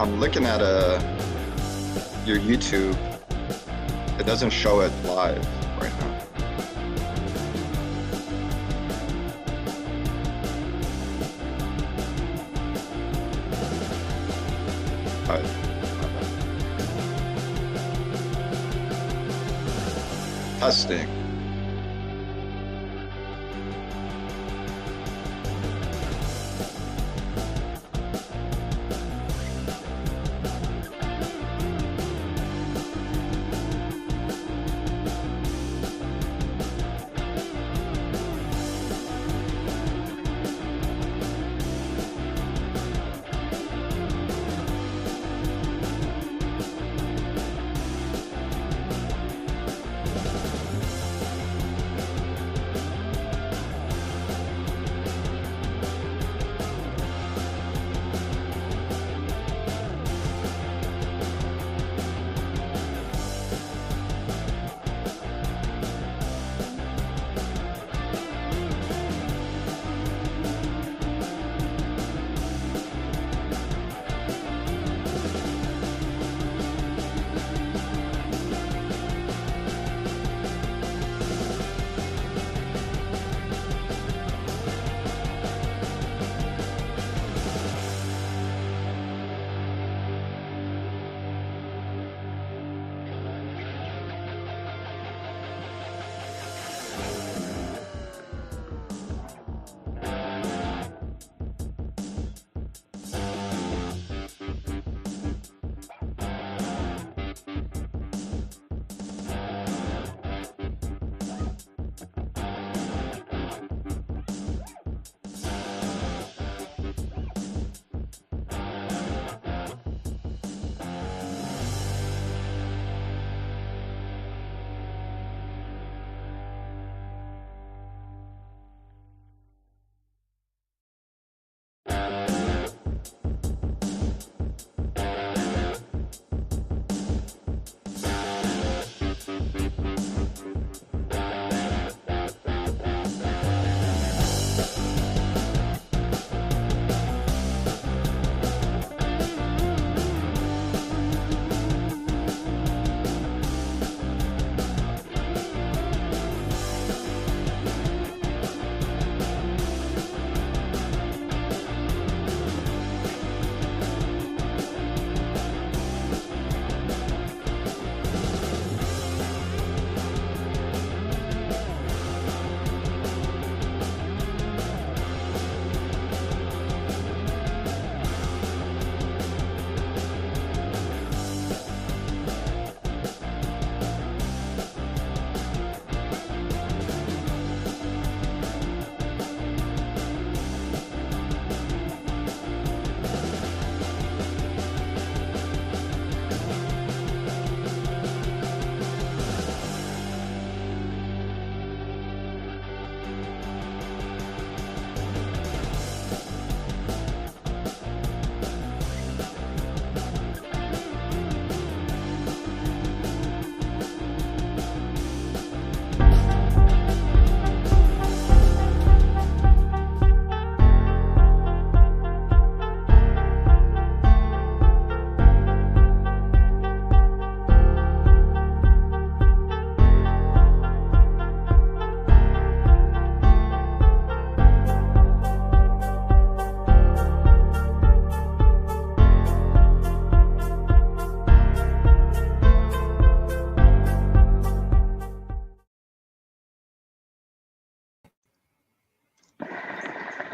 I'm looking at your YouTube. It doesn't show it live right now. Alright. Testing.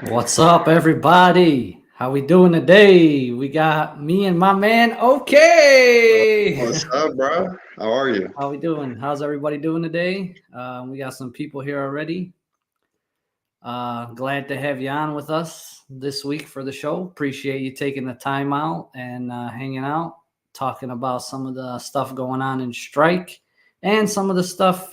What's up, everybody? How we doing today? We got me and my man. Okay. What's up, bro? How are you? How we doing? How's everybody doing today? We got some people here already. Glad to have you on with us this week for the show. Appreciate you taking the time out and hanging out, talking about some of the stuff going on in Strike and some of the stuff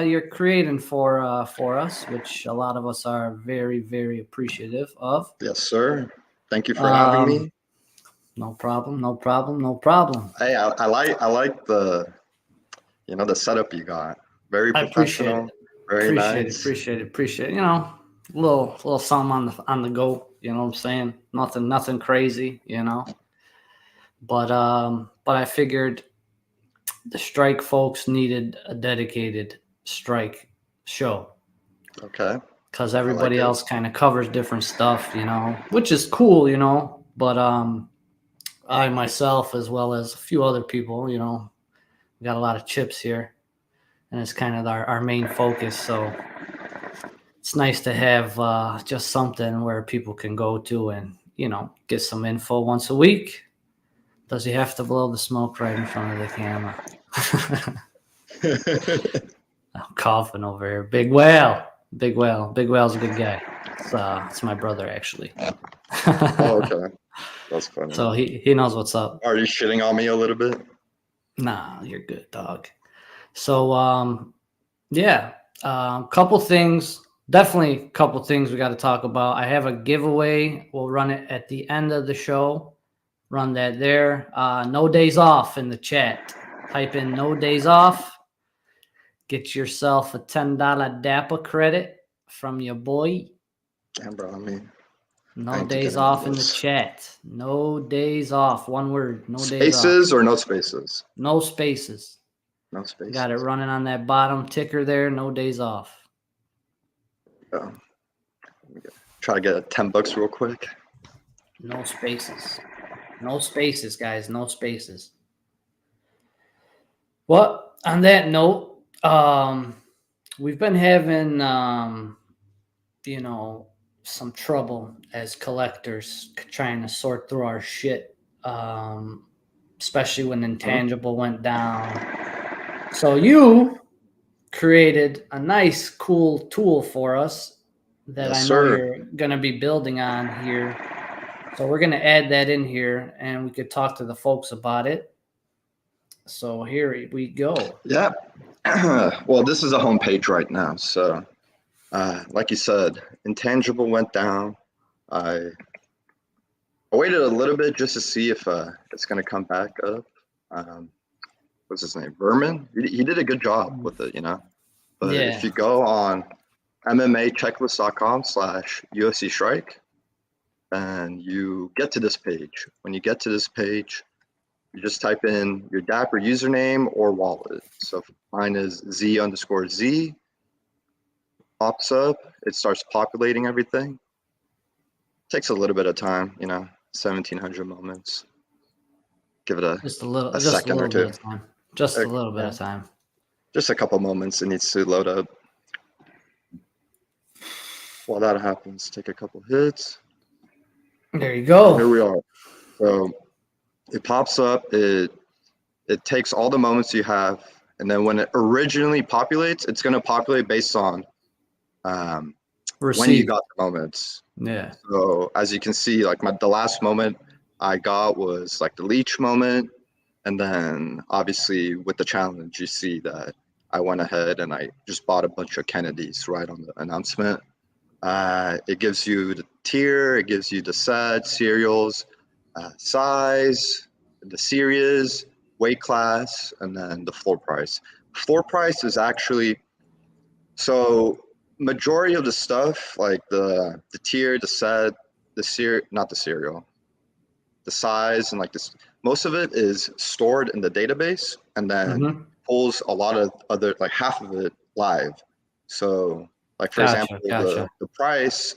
you're creating for us, which a lot of us are very, very appreciative of. Yes, sir. Thank you for having me. No problem. No problem. No problem. Hey, I like the the setup you got. Very professional. Very nice. Appreciate it. You know, little something on the go. You know what I'm saying? Nothing crazy. You know, But I figured the Strike folks needed a dedicated Strike show. Okay. Because I like everybody it. else kind of covers different stuff, which is cool, But I myself, as well as a few other people, we got a lot of chips here, and it's kind of our main focus. So it's nice to have just something where people can go to and get some info once a week. Does he have to blow the smoke right in front of the camera? I'm coughing over here. Big Whale. Big Whale. Big Whale's a good guy. It's my brother, actually. Oh, okay. That's funny. So he knows what's up. Are you shitting on me a little bit? Nah, you're good, dog. So yeah, couple things. Definitely a couple things we got to talk about. I have a giveaway. We'll run it at the end of the show. Run that there. No days off in the chat. Type in no days off. Get yourself a $10 DAPPER credit from your boy. Damn, bro. I mean, I No need to days get into off in the this. chat. No days off. One word. No days off. Spaces or no spaces? No spaces. No spaces. Got it running on that bottom ticker there. No days off. Let me try to get $10 real quick. No spaces. No spaces, guys. No spaces. Well, on that note, we've been having, some trouble as collectors trying to sort through our shit, especially when Intangible went down. So you created a nice, cool tool for us that Yes, I know sir. you're going to be building on here. So we're going to add that in here, and we could talk to the folks about it. So here we go. Yeah. Well, this is a homepage right now. So, like you said, Intangible went down. I waited a little bit just to see if it's going to come back up. What's his name? Vermin. He did a good job with it, But Yeah. if you go on MMAchecklist.com/UFC Strike, and you get to this page. When you get to this page, you just type in your Dapper username or wallet. So mine is Z_Z. Pops up. It starts populating everything. Takes a little bit of time, 1,700 moments. Give it a second or two. Bit of time. Just a little bit of time. Just a couple moments. It needs to load up. While that happens, take a couple hits. There you go. Here we are. So it pops up. It takes all the moments you have, and then when it originally populates, it's going to populate based on when you got the moments. Yeah. So as you can see, like the last moment I got was like the leech moment, and then obviously with the challenge, you see that I went ahead and I just bought a bunch of Kennedys right on the announcement. It gives you the tier, it gives you the set, serials, size, the series, weight class, and then the floor price. Floor price is actually, so majority of the stuff, like the tier, the set, not the serial, the size, and like this, most of it is stored in the database and then pulls a lot of other, like half of it live. So like for example, the price,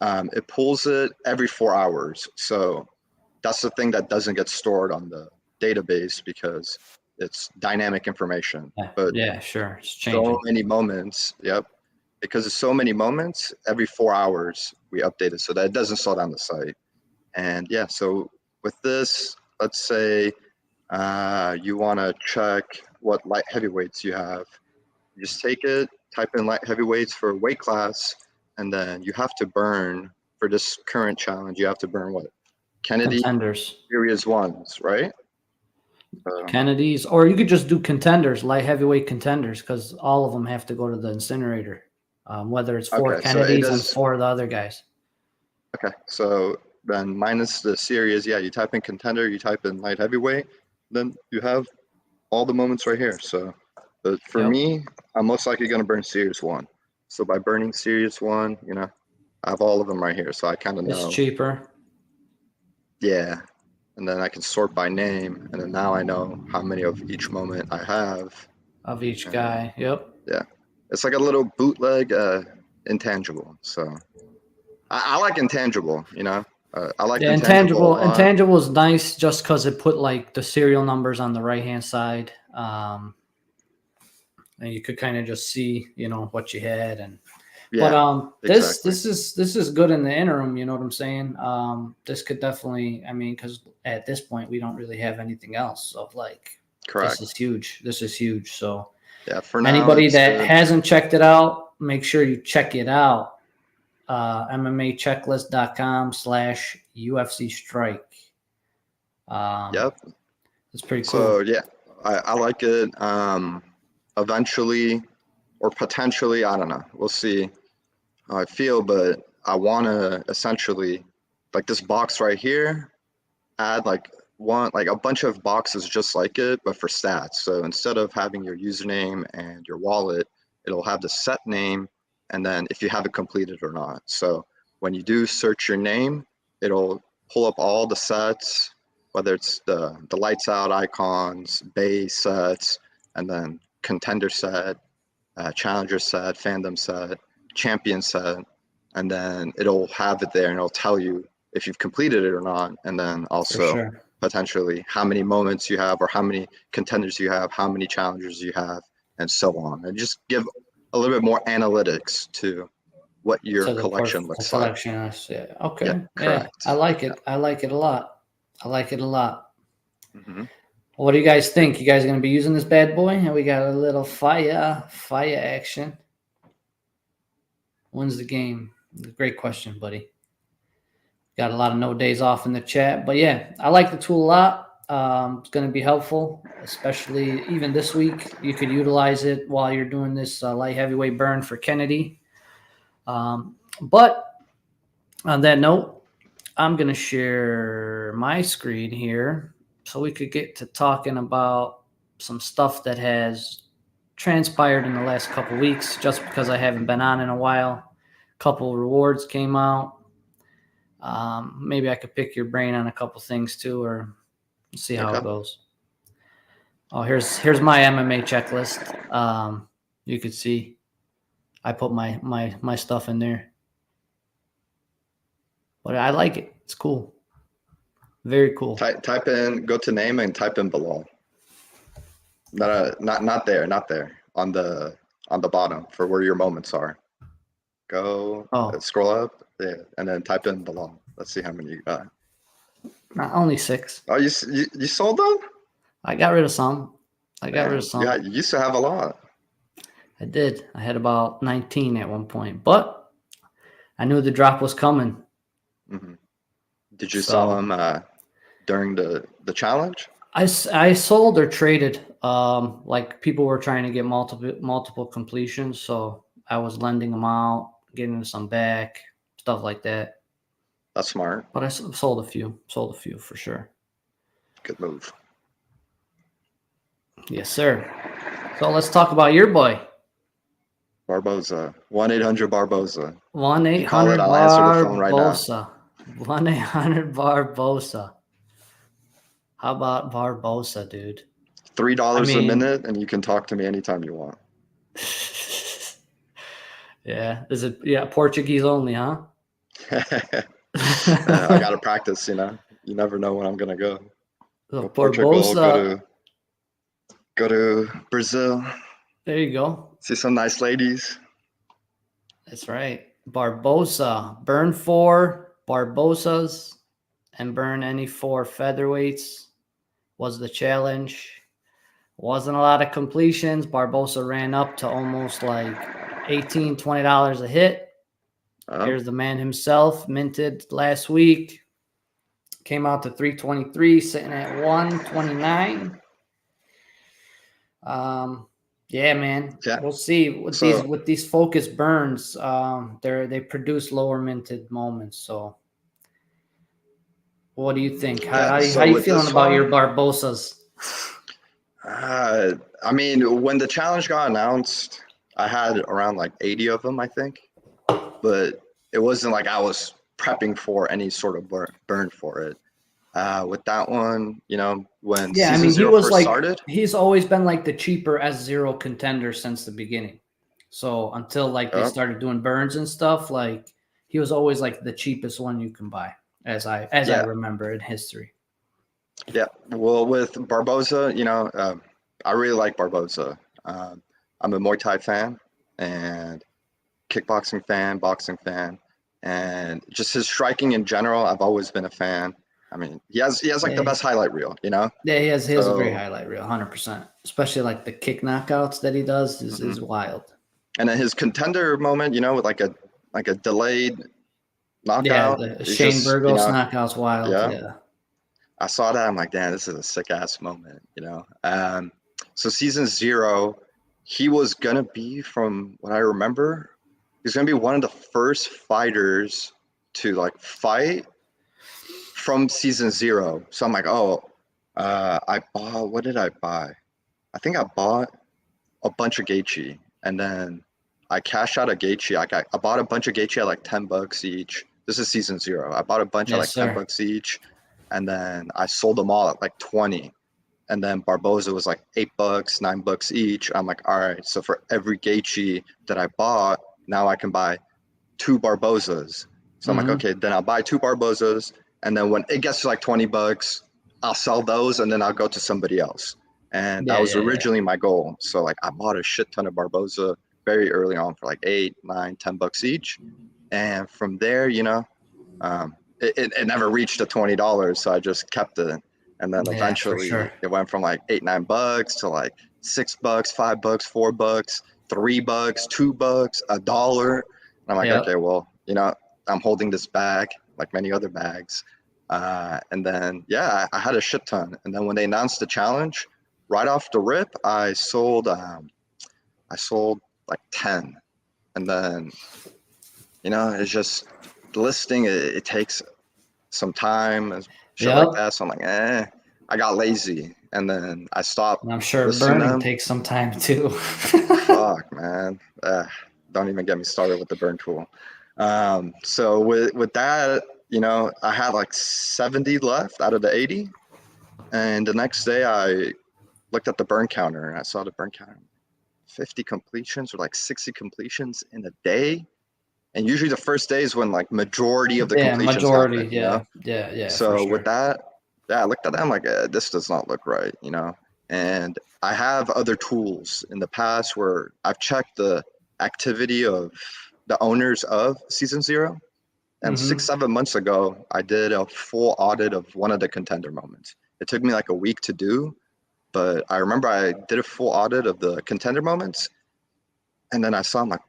it pulls it every 4 hours. So that's the thing that doesn't get stored on the database because it's dynamic information. But yeah, sure. It's changing. So many moments. Yep. Because it's so many moments, every 4 hours we update it so that it doesn't slow down the site. And yeah, so with this, let's say you want to check what light heavyweights you have. You just take it, type in light heavyweights for weight class, and then you have to burn, for this current challenge, you have to burn what? Kennedy Contenders. Series 1s, right? Kennedy's, or you could just do contenders, light heavyweight contenders, because all of them have to go to the incinerator, whether it's 4 Kennedys and 4 of the other guys. Okay, so then minus the series, yeah, you type in contender, you type in light heavyweight, then you have all the moments right here. So, but for me, I'm most likely going to burn series 1. So by burning series 1, I have all of them right here. So I kind of know. It's cheaper. Yeah. and then I can sort by name, and then now I know how many of each moment I have. Of each And guy. Yep. yeah, it's like a little bootleg intangible. So I like intangible, you know. I like Yeah, intangible a intangible. lot. Intangible is nice just because it put like the serial numbers on the right hand side, and you could kind of just see, what you had. And but Yeah, this exactly. this is good in the interim. You know what I'm saying? This could definitely. I mean, because at this point we don't really have anything else. So like, this is Correct. huge. This is huge. So Yeah, for now anybody it's that good. hasn't checked it out, make sure you check it out. MMAchecklist.com/UFC Strike. Yep. It's pretty So cool. yeah, I like it. Eventually or potentially, I don't know. We'll see how I feel, but I want to essentially, like this box right here, add like a bunch of boxes just like it, but for stats. So instead of having your username and your wallet, it'll have the set name, and then if you have it completed or not. So when you do search your name, it'll pull up all the sets, whether it's the lights out icons, base sets, and then contender set, challenger set, fandom set, champion set, and then it'll have it there and it'll tell you if you've completed it or not, and then For also sure. potentially how many moments you have or how many contenders you have, how many challengers you have, and so on. And just give a little bit more analytics to what your To collection the looks like. collection. Yeah. Yeah, Okay. Yeah. I correct. like it. I like it a lot. I like it a lot. Hmm. What do you guys think? You guys going to be using this bad boy? And we got a little fire action. When's the game? Great question, buddy. Got a lot of no days off in the chat, but yeah, I like the tool a lot. It's going to be helpful, especially even this week. You could utilize it while you're doing this light heavyweight burn for Kennedy. But on that note, I'm going to share my screen here so we could get to talking about some stuff that has transpired in the last couple weeks, just because I haven't been on in a while. A couple rewards came out. Maybe I could pick your brain on a couple things too, or see how Okay. it goes. Oh, here's my MMA checklist. You could see I put my stuff in there, but I like it. It's cool. Very cool. Type in, go to name and type in below. Not there, not there. On the bottom for where your moments are. Go scroll up, yeah, and then type in below. Let's see how many you got. Not only 6. Oh, you sold them? I got rid of some. Yeah, you used to have a lot. I did. I had about 19 at one point, but I knew the drop was coming. Mm-hmm. Did you sell them during the challenge? I sold or traded. Like people were trying to get multiple completions, so I was lending them out, getting some back, stuff like that. That's smart. But I sold a few. Sold a few for sure. Good move. Yes, sir. So let's talk about your boy. Barboza. 1-800-Barboza. 1-800 You call it, I'll answer the phone right now. Barboza. 1-800 Barboza. How about Barboza, dude? $3 a minute, and you can talk to me anytime you want. Yeah. Is it Portuguese only, huh? I gotta practice, you know. You never know when I'm gonna go. Go Portugal, Barboza. go to Brazil. There you go. See some nice ladies. That's right. Barboza. Burn 4 Barbozas and burn any 4 featherweights was the challenge. Wasn't a lot of completions. Barboza ran up to almost like $18, $20 a hit. Here's the man himself, minted last week. Came out to 323, sitting at 129. Yeah, man. Yeah. We'll see with these focus burns. They produce lower minted moments. So, what do you think? How you feeling about your Barbosas? I mean, when the challenge got announced, I had around like 80 of them, I think, but it wasn't like I was prepping for any sort of burn for it. With that one, you know, when Yeah, I season mean, he zero was first like, started. he's always been like the cheaper S0 contender since the beginning. So until like they Yep. started doing burns and stuff, like he was always like the cheapest one you can buy, as I Yeah. remember in history. Yeah. Well, with Barboza, you know, I really like Barboza. I'm a Muay Thai fan and kickboxing fan, boxing fan, and just his striking in general. I've always been a fan. I mean, he has like the Yeah, best highlight reel, you know. yeah, he has a great So, highlight reel, 100%. Especially like the kick knockouts that he does is mhm. wild. And then his contender moment, you know, with like a delayed Yeah, knockout the is Shane just, you Burgos know, knockout's wild. yeah. Yeah. I saw that. I'm like, damn, this is a sick ass moment, you know. So season zero, he was gonna be, from what I remember, he's gonna be one of the first fighters to like fight from season zero. So I'm like, oh, I bought. What did I buy? I think I bought a bunch of Gaethje, and then I cashed out a Gaethje. I bought a bunch of Gaethje at like $10 each. This is season zero. I bought a bunch at Yes, like ten sir. bucks each, and then I sold them all at like 20. And then Barboza was like $8, $9 each. I'm like, all right. So for every Gaethje that I bought, now I can buy two Barbozas. So I'm like, Hmm. okay, then I'll buy two Barbozas, and then when it gets to like $20, I'll sell those, and then I'll go to somebody else. And that Yeah, was yeah, yeah. originally my goal. So like I bought a shit ton of Barboza very early on for like 8, 9, $10 each, and from there, you know, it never reached the $20, so I just kept it. And then Yeah, for sure. eventually it went from like 8, $9 to like $6, $5, $4, $3, $2, $1. And I'm like, Yep. okay, well, you know, I'm holding this bag like many other bags. And then, yeah, I had a shit ton. And then when they announced the challenge, right off the rip, I sold like 10. And then, you know, it's just the listing, it takes some time and shit like Yep. that. So I'm like, I got lazy. And then I stopped And I'm sure listing burning them. takes some time too. Fuck, man. Don't even get me started with the burn tool. So with that, you know, I had like 70 left out of the 80. And the next day I looked at the burn counter and I saw the burn counter 50 completions or like 60 completions in a day. And usually the first day is when like majority of the Yeah, completions majority. happen, you know? Yeah, yeah, yeah, for So with sure. that, yeah, I looked at that. I'm like, this does not look right, you know? And I have other tools in the past where I've checked the activity of the owners of season zero. And six, Hmm. 7 months ago, I did a full audit of one of the contender moments. It took me like a week to do, but I remember I did a full audit of the contender moments. And then I saw, I'm like,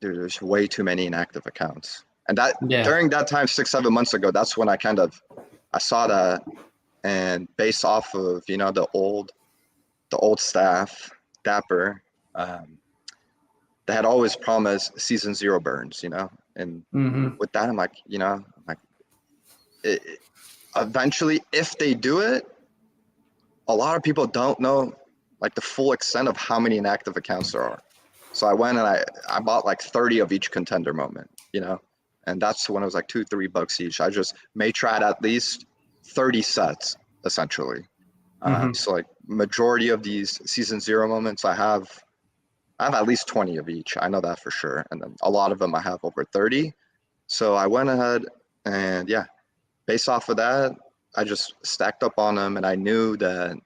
dude, there's way too many inactive accounts. And that Yeah. during that time, 6, 7 months ago, that's when I saw that, and based off of, you know, the old staff, Dapper, um, they had always promised season zero burns, you know, and Hmm. with that, I'm like, you know, eventually, if they do it, a lot of people don't know like the full extent of how many inactive accounts there are. So I went and I bought like 30 of each contender moment, you know, and that's when it was like $2, $3 each. I just may try at least 30 sets essentially. Hmm. So like majority of these season zero moments, I have at least 20 of each. I know that for sure. And then a lot of them I have over 30. So I went ahead and yeah, based off of that, I just stacked up on them, and I knew that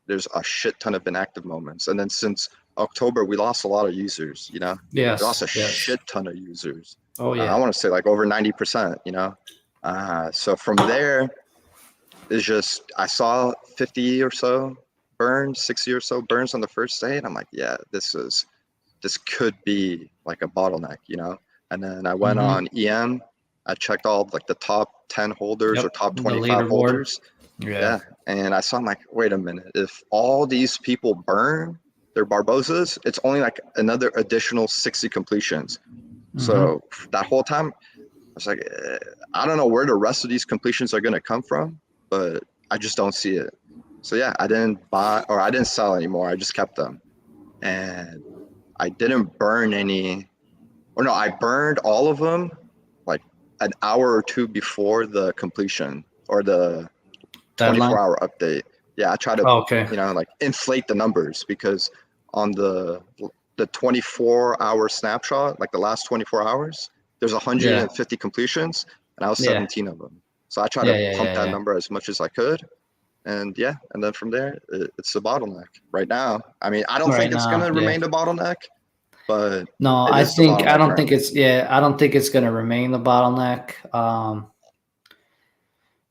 there's a shit ton of inactive moments. And then since October, we lost a lot of users, you know, we lost Yes. a Yes. shit ton of users. Oh I yeah. want to say like over 90%, you know. So from there, it's just I saw 50 or so burns, 60 or so burns on the first day, and I'm like, yeah, this could be like a bottleneck, you know. And then I went Hmm. on EM. I checked all like the top 10 holders or Yep. top The 25 leaderboard. holders. Yeah. Yeah, and I saw, I'm like, wait a minute, if all these people burn their Barbosas, it's only like another additional 60 completions. Hmm. So that whole time, I was like, I don't know where the rest of these completions are going to come from, but I just don't see it. So yeah, I didn't buy or I didn't sell anymore. I just kept them. And I didn't burn any, or no, I burned all of them like an hour or two before the completion or the Deadline? 24-hour update. Yeah, I try to, Okay. like inflate the numbers because on the 24-hour snapshot, like the last 24 hours, there's 150 completions, and I was Yeah. 17 of them. So I try Yeah, to yeah, pump yeah, that yeah. number as much as I could. And and then from there, it's the bottleneck right now. I mean, I don't Right think it's going now, to yeah. remain the bottleneck, but No, it is the I bottleneck don't right think now. I don't think it's going to remain the bottleneck.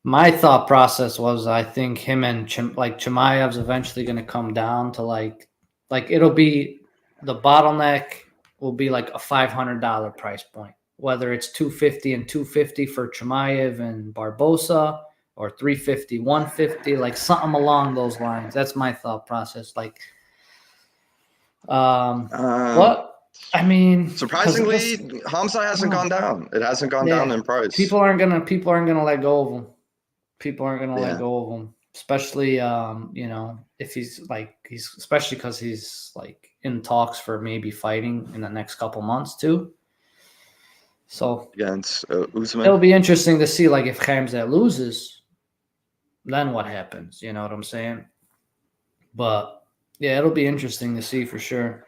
My thought process was I think him and Chimaev's eventually going to come down to like it'll be the bottleneck will be like a $500 price point, whether it's 250 and 250 for Chimaev and Barbosa or 350, 150, like something along those lines. That's my thought process. Like, what? I mean, Surprisingly, Hamza hasn't gone down. It hasn't gone down in price. people aren't gonna let go of him. People aren't gonna let Yeah. go of him, especially if he's especially because he's like in talks for maybe fighting in the next couple months too. So Against it'll Usman. be interesting to see like if Khamzat loses, then what happens? You know what I'm saying? But yeah, it'll be interesting to see for sure.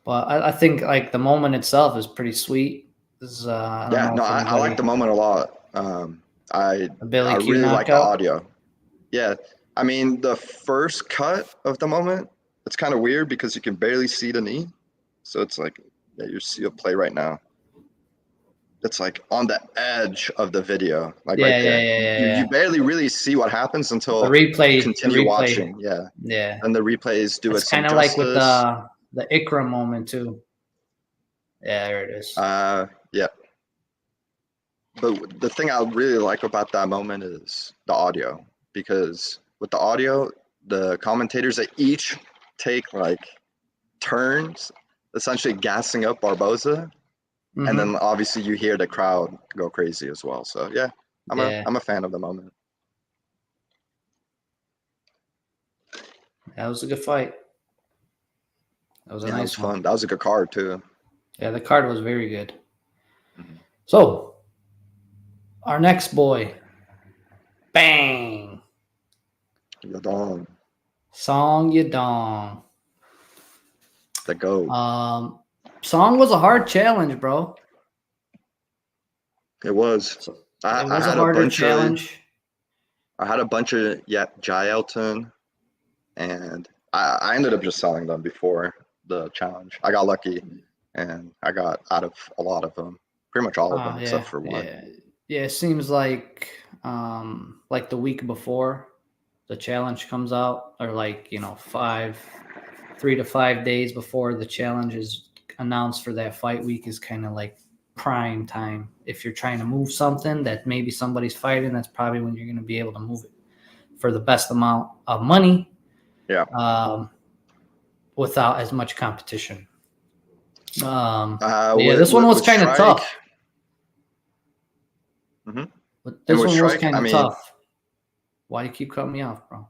But I think like the moment itself is pretty sweet. I don't know if I like the moment a lot. I Billy Q really like the knockout. audio. Yeah, I mean the first cut of the moment, it's kind of weird because you can barely see the knee. So it's like, yeah, you see a play right now. It's like on the edge of the video, like right there. You barely really see what happens until the replay. you continue watching. Yeah, Yeah. and the replays do It's it some kind of like with justice. the Ikra moment too. Yeah, there it is. Yeah. But the thing I really like about that moment is the audio, because with the audio, the commentators, they each take like turns, essentially gassing up Barboza, and then obviously you hear the crowd go crazy as well. So yeah, I'm a fan of the moment. That was a good fight. That was a That nice was one. fun. That was a good card too. Yeah, the card was very good. So, our next boy, bang, Yadong, Song Yadong. the GOAT. Song was a hard challenge, bro. It was. It was a harder challenge. I had a bunch of Jai Elton, and I ended up just selling them before the challenge. I got lucky, and I got out of a lot of them, pretty much all of them except for one. Yeah. It seems like the week before the challenge comes out, or 3 to 5 days before the challenge is announced for that fight week is kind of like prime time. If you're trying to move something that maybe somebody's fighting, that's probably when you're going to be able to move it for the best amount of money. Yeah. Without as much competition. This one was kind of tough. This one was kind of tough. Why do you keep cutting me off, bro?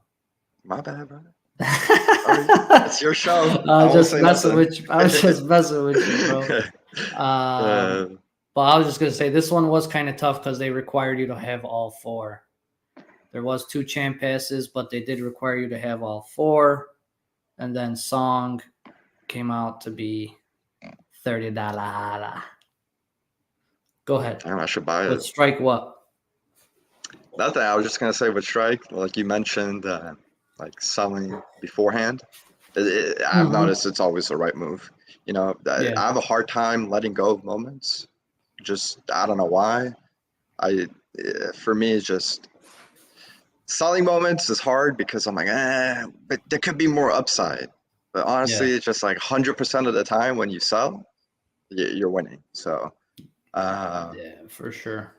My bad, brother. It's your show. I was just messing with you. I was just messing with you, bro. But I was just gonna say this one was kind of tough because they required you to have all 4. There was 2 champ passes, but they did require you to have all 4. And then Song came out to be $30. Go ahead. Damn, I should buy it. With Strike what? Nothing. I was just gonna say with Strike, like you mentioned, like selling beforehand. I've noticed it's always the right move. I have a hard time letting go of moments. Just I don't know why. For me, it's just selling moments is hard because I'm like, but there could be more upside. But honestly, it's just like 100% of the time when you sell, you're winning. So, yeah, for sure.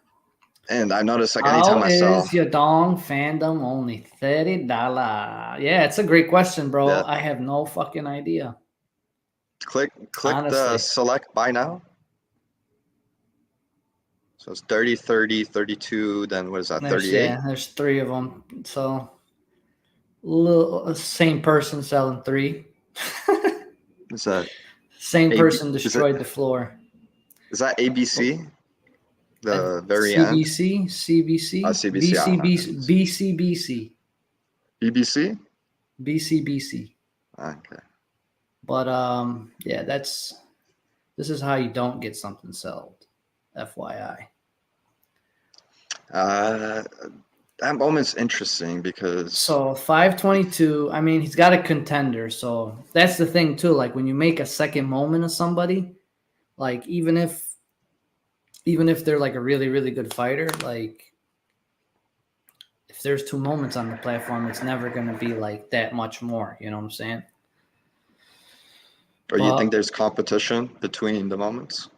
And I noticed like anytime I sell, is Yadong fandom only $30? Yeah, it's a great question, bro. Yeah. I have no fucking idea. Click the select buy now. So it's 30, 30, 32, then what is that, 38? Yeah, there's 3 of them. So same person selling 3. Is that same person destroyed the floor. Is that ABC? The very end. CBC, CBC, CBC. BCBC, BBC. BCBC. Okay. But yeah, this is how you don't get something sold. FYI. That moment's interesting because So 522, I mean, he's got a contender. So that's the thing too. Like when you make a second moment of somebody, like even if they're like a really, really good fighter, like if there's two moments on the platform, it's never gonna be like that much more. You know what I'm saying? or you think there's competition between the moments?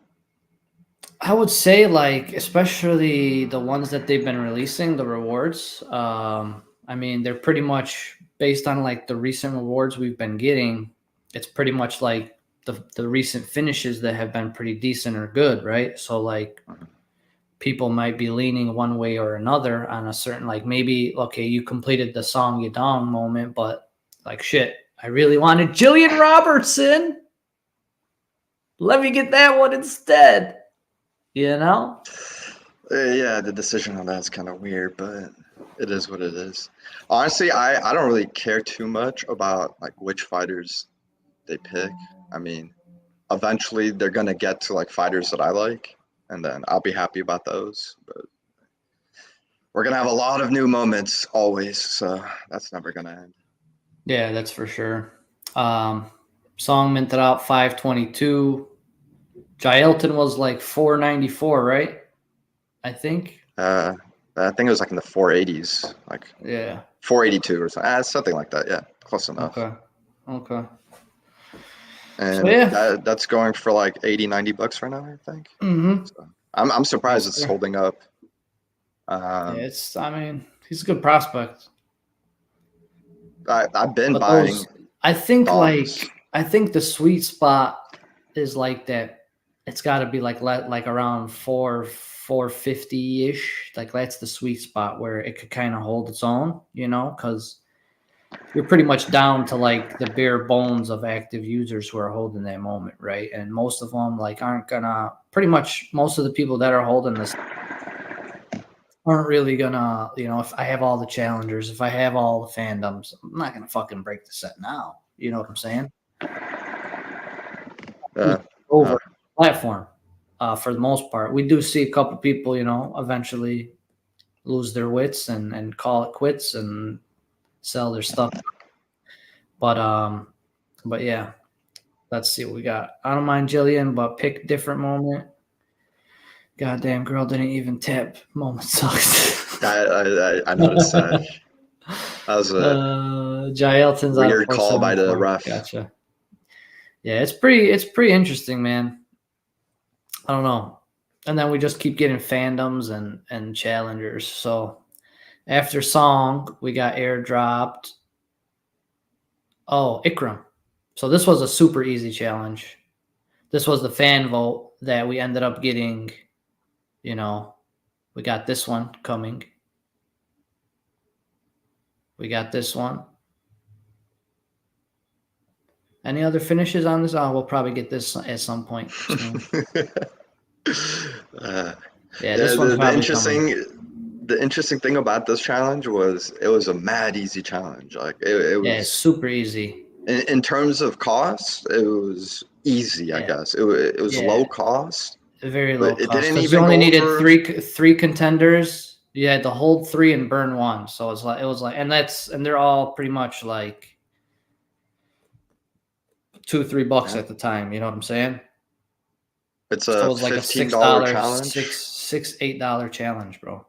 I would say, like, especially the ones that they've been releasing, the rewards. I mean, they're pretty much based on like the recent rewards we've been getting. It's pretty much like the recent finishes that have been pretty decent or good, right? So like people might be leaning one way or another on a certain, like maybe, okay, you completed the Song Yadong moment, but like shit, I really wanted Jillian Robertson. Let me get that one instead. You know? Yeah, the decision on that's kind of weird, but it is what it is. Honestly, I don't really care too much about like which fighters they pick. I mean, eventually they're gonna get to like fighters that I like, and then I'll be happy about those. But we're gonna have a lot of new moments always, so that's never gonna end. Yeah, that's for sure. Song minted out 522. Jailton was like 494, right? I think. I think it was like in the 480s, like Yeah. 482 or something, something like that. Yeah, close enough. Okay. And so, yeah. that's going for like 80, $90 right now, I think. Mm-hmm. So I'm surprised it's holding up. Yeah, I mean, he's a good prospect. I've been But buying. I think dogs. I think the sweet spot is like that. It's got to be like around 450 ish. Like that's the sweet spot where it could kind of hold its own, you know, because you're pretty much down to like the bare bones of active users who are holding that moment, right? And most of them like aren't gonna. Pretty much most of the people that are holding this aren't really gonna, you know, if I have all the challengers, if I have all the fandoms, I'm not gonna fucking break the set now. You know what I'm saying? Over platform, for the most part. We do see a couple people, you know, eventually lose their wits and call it quits and sell their stuff. But yeah, let's see what we got. I don't mind Jillian, but pick different moment. Goddamn girl didn't even tap. Moment sucks. I noticed that. That was a Jailton's out of weird call by the 474. ref. Gotcha. Yeah, it's pretty interesting, man. I don't know. And then we just keep getting fandoms and challengers. So after Song, we got airdropped. Oh, Ikram. So this was a super easy challenge. This was the fan vote that we ended up getting. You know, we got this one coming. We got this one. Any other finishes on this? Oh, we'll probably get this at some point soon. This one's probably coming. The interesting thing about this challenge was it was a mad easy challenge. Like it was it's super easy. In terms of cost, it was easy. I guess it was low cost. Very low cost. It didn't even you only needed over... three contenders. You had to hold 3 and burn 1. So it was like, and they're all pretty much like $2-3 at the time. You know what I'm saying? It's a like $15 challenge. $8 challenge, bro.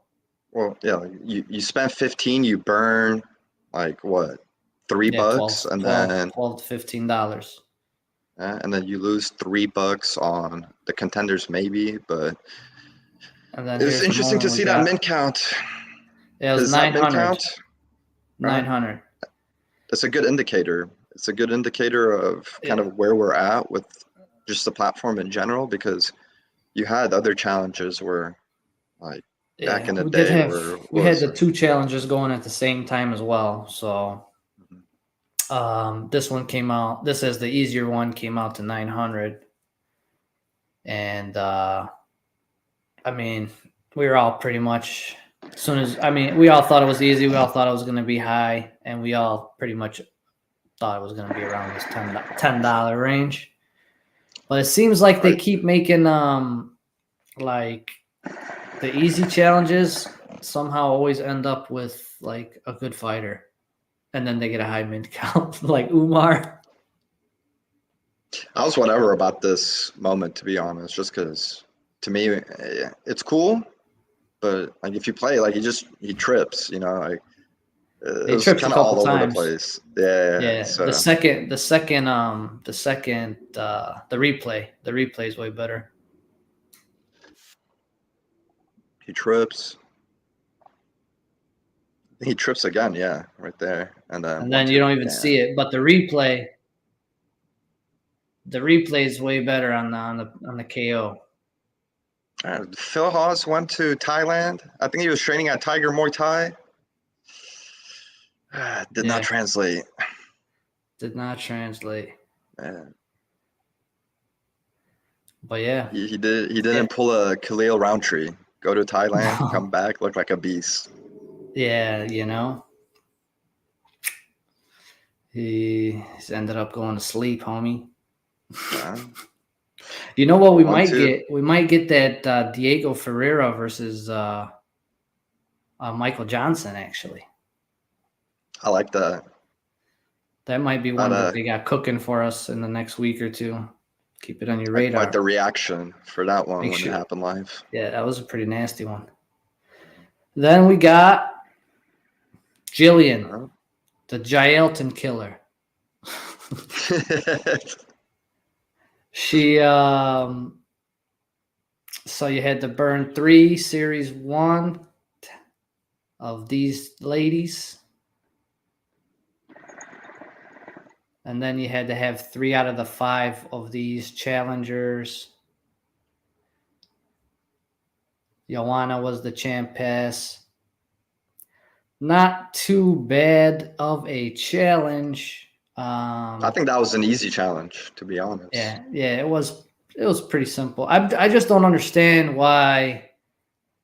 Well, yeah, you spend 15, you burn like what, $3, 12, and 12, then $12 to $15. And then you lose $3 on the contenders, maybe. But and then it was interesting to see that min count. Yeah, it was 900. 900. That's a good indicator. It's a good indicator of kind of where we're at with just the platform in general, because you had other challenges where, like, back in the day, we had the 2 challenges going at the same time as well. So this one came out. This is the easier one, came out to 900, and I mean, we were all pretty much we all thought it was easy. We all thought it was going to be high, and we all pretty much thought it was going to be around this $10 range. But it seems like they keep making like the easy challenges somehow always end up with like a good fighter, and then they get a high mid count like Umar. I was whatever about this moment, to be honest, just because to me it's cool, but like if you play, like he trips, you know, like it He was trips a kind of all couple over the times. place. Yeah. So The replay is way better. he trips. He trips again, yeah, right there, and then You don't even see it, but the replay is way better on the KO. Phil Hawes went to Thailand. I think he was training at Tiger Muay Thai. Did not translate. Did not translate. Man. But yeah, He didn't pull a Khalil Roundtree. Go to Thailand, come back, look like a beast. Yeah, you know. He's ended up going to sleep, homie. You know what we might get? We might get that Diego Ferreira versus Michael Johnson, actually. I like that. That might be one that they got cooking for us in the next week or two. Keep it on your radar. Quite the reaction for that one when it happened live. Yeah, that was a pretty nasty one. Then we got Jillian, the Jaelton killer. She so you had to burn 3 series 1 of these ladies, and then you had to have 3 out of the 5 of these challengers. Joanna was the champ pass. Not too bad of a challenge. I think that was an easy challenge, to be honest. Yeah, it was pretty simple. I just don't understand why.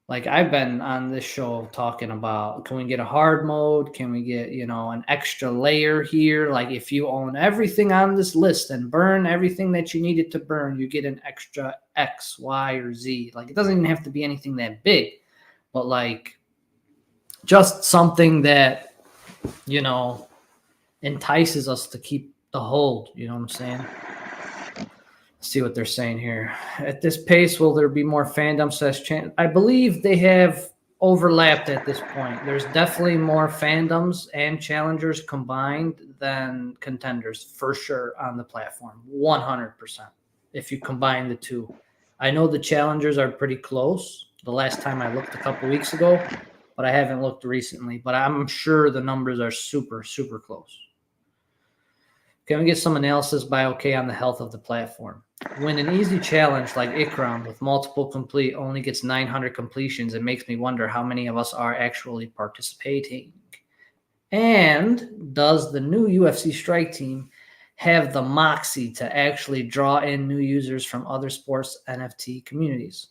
Like, I've been on this show talking about, can we get a hard mode? Can we get, an extra layer here? Like, if you own everything on this list and burn everything that you needed to burn, you get an extra X, Y, or Z. Like, it doesn't even have to be anything that big, but like just something that, entices us to keep the hold. You know what I'm saying? See what they're saying here. At this pace, will there be more fandom / I believe they have overlapped at this point. There's definitely more fandoms and challengers combined than contenders, for sure, on the platform. 100%. If you combine the two. I know the challengers are pretty close. The last time I looked a couple weeks ago, but I haven't looked recently. But I'm sure the numbers are super, super close. Can we get some analysis by OK on the health of the platform? When an easy challenge like Ikram with multiple complete only gets 900 completions, it makes me wonder how many of us are actually participating. And does the new UFC Strike team have the moxie to actually draw in new users from other sports NFT communities?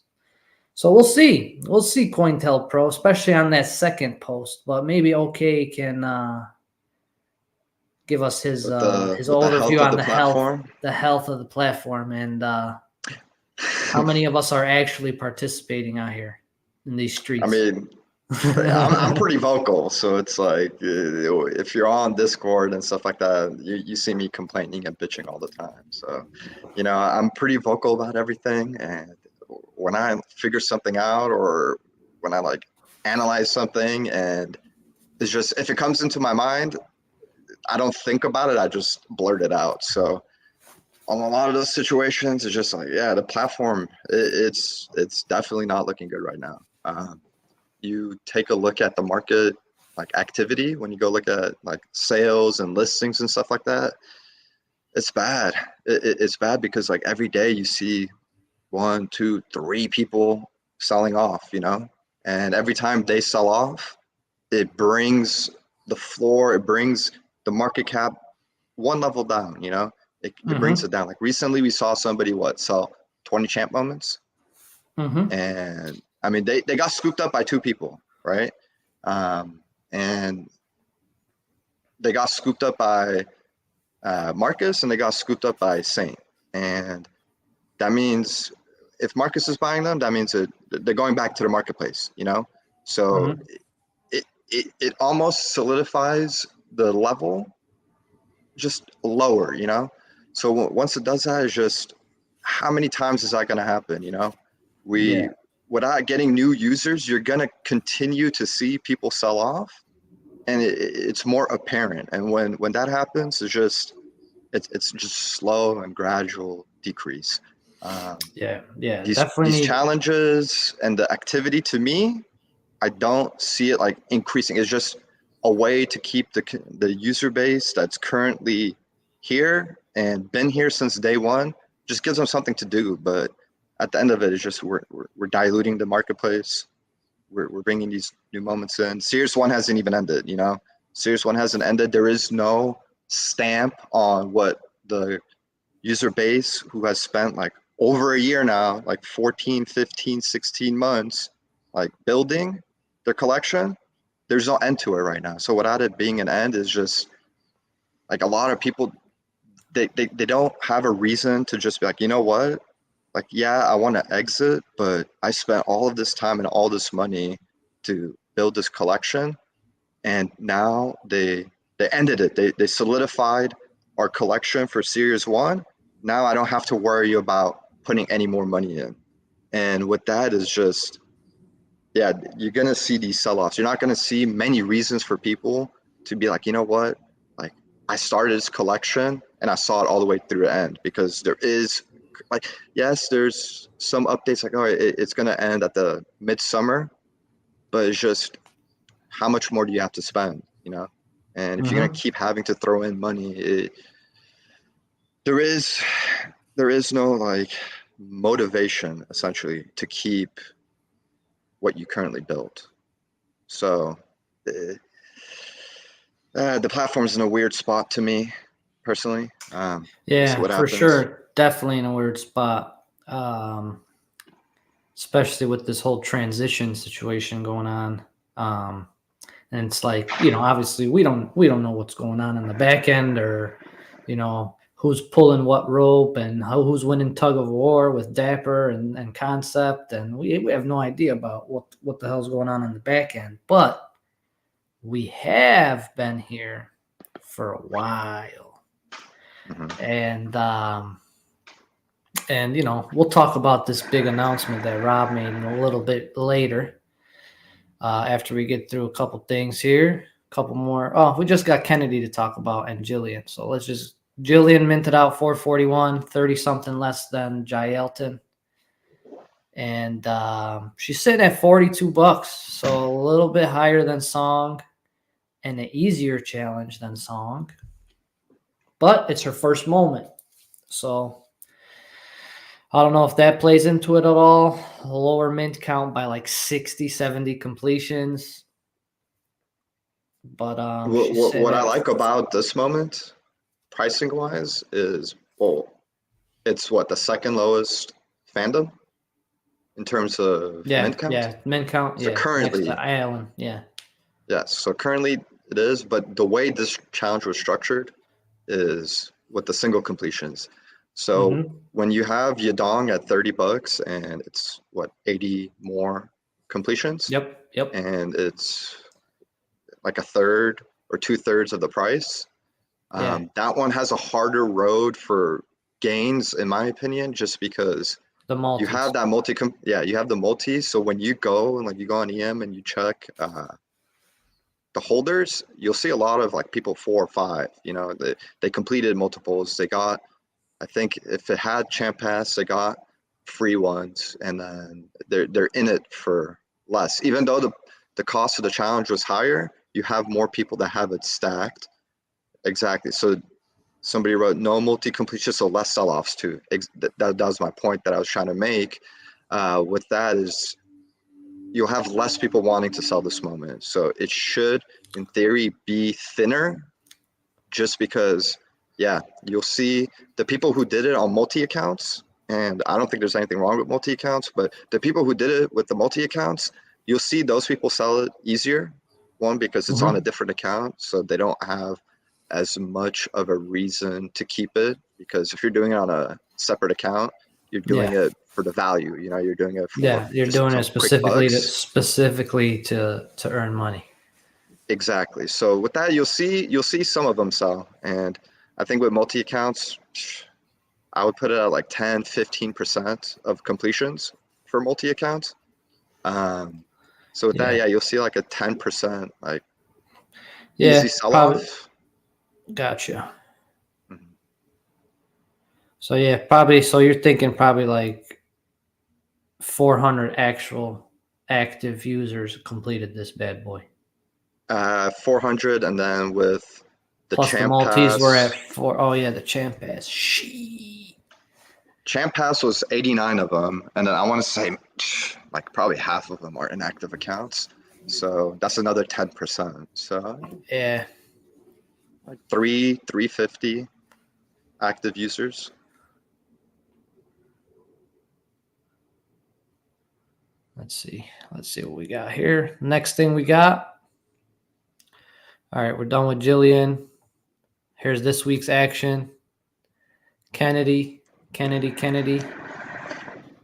So we'll see. We'll see, COINTELPRO, especially on that second post. But maybe OK can give us his overview on the health of the platform, and how many of us are actually participating out here in these streets. I mean, I'm pretty vocal, so it's like if you're on Discord and stuff like that, you see me complaining and bitching all the time. So, I'm pretty vocal about everything, and when I figure something out or when I like analyze something, and it's just if it comes into my mind, I don't think about it. I just blurt it out. So on a lot of those situations, it's just like, yeah, the platform, it's definitely not looking good right now. You take a look at the market, like activity, when you go look at like sales and listings and stuff like that, it's bad. It's bad because like every day you see 1, 2, 3 people selling off, and every time they sell off, it brings the floor, it brings the market cap one level down, it brings it down. Like recently we saw somebody sell 20 champ moments. Mm-hmm. And I mean, they got scooped up by two people, right? And they got scooped up by Marcus, and they got scooped up by Saint. And that means if Marcus is buying them, that means they're going back to the marketplace, you know? So Mm-hmm. it almost solidifies the level just lower, you know? So once it does that, it's just how many times is that going to happen, you know? Yeah. Without getting new users, you're going to continue to see people sell off, and it's more apparent. And when that happens, it's just slow and gradual decrease. Yeah. Yeah. Definitely These need. challenges and the activity, to me, I don't see it like increasing. It's just a way to keep the user base that's currently here and been here since day one. Just gives them something to do. But at the end of it, it's just we're diluting the marketplace. We're bringing these new moments in. Series 1 hasn't even ended, you know? Series 1 hasn't ended. There is no stamp on what the user base who has spent like over a year now, like 14, 15, 16 months, like building their collection. There's no end to it right now. So without it being an end is just like a lot of people, they don't have a reason to just be like, you know what? Like, yeah, I want to exit, but I spent all of this time and all this money to build this collection. And now they ended it. They solidified our collection for Series 1. Now I don't have to worry about putting any more money in. And with that is just, yeah, you're going to see these sell-offs. You're not going to see many reasons for people to be like, you know what? Like, I started this collection and I saw it all the way through the end, because there is, like, yes, there's some updates like, oh, it's going to end at the midsummer, but it's just how much more do you have to spend, you know? And if you're going to Mm-hmm. keep having to throw in money, there is no like motivation essentially to keep what you currently built. So the platform's in a weird spot to me personally. We'll see Yeah, what for happens. sure. Definitely in a weird spot. Especially with this whole transition situation going on. And it's like, obviously we don't know what's going on in the back end, or, who's pulling what rope, and who's winning tug of war with Dapper and Concept. And we have no idea about what the hell's going on in the back end, but we have been here for a while. Mm-hmm. And we'll talk about this big announcement that Rob made a little bit later, after we get through a couple things here. A couple more. Oh, we just got Kennedy to talk about, and Jillian. So Jillian minted out 441, 30 something less than Jaelton. And she's sitting at $42, so a little bit higher than Song and an easier challenge than Song. But it's her first moment. So I don't know if that plays into it at all. A lower mint count by like 60, 70 completions. But she's sitting What I at like about this moment, pricing wise, is, well, it's what, the second lowest fandom in terms of mint count. mint count, So next currently, to Allen, yeah. yes. So currently it is, but the way this challenge was structured is with the single completions. So Mm-hmm. when you have Yadong at $30 and it's what, 80 more completions, Yep. and it's like a third or 2/3 of the price. Yeah, That one has a harder road for gains, in my opinion, just because the you have multis. that you have the multi. So when you go and like you go on EM and you check the holders, you'll see a lot of like people 4 or 5. You know, they completed multiples. They got, I think if it had Champ Pass, they got free ones, and then they're in it for less. Even though the cost of the challenge was higher, you have more people that have it stacked. Exactly. So somebody wrote no multi-completion, so less sell-offs too. That was my point that I was trying to make. With that is you'll have less people wanting to sell this moment. So it should, in theory, be thinner, just because, yeah, you'll see the people who did it on multi accounts, and I don't think there's anything wrong with multi-accounts, but the people who did it with the multi-accounts, you'll see those people sell it easier. One, because it's on a different account, so they don't have as much of a reason to keep it, because if you're doing it on a separate account, you're doing it for the value, you know, you're doing it for you're just doing some it quick specifically bucks. to earn money. Exactly. So with that, you'll see some of them sell, and I think with multi-accounts, I would put it at like 10-15% of completions for multi-accounts. So with that, yeah, you'll see like a 10% like easy probably. sell-off. Gotcha. Mhm. So yeah, probably. So you're thinking probably like 400 actual active users completed this bad boy. 400, and then with the Plus the Champ Maltese were at Pass. 4. Oh yeah, the Champ Pass. She. Champ Pass was 89 of them, and then I want to say like probably half of them are inactive accounts. So that's another 10%. So Yeah. like 350 active users. Let's see what we got here. Next thing we got. All right, we're done with Jillian. Here's this week's action. Kennedy.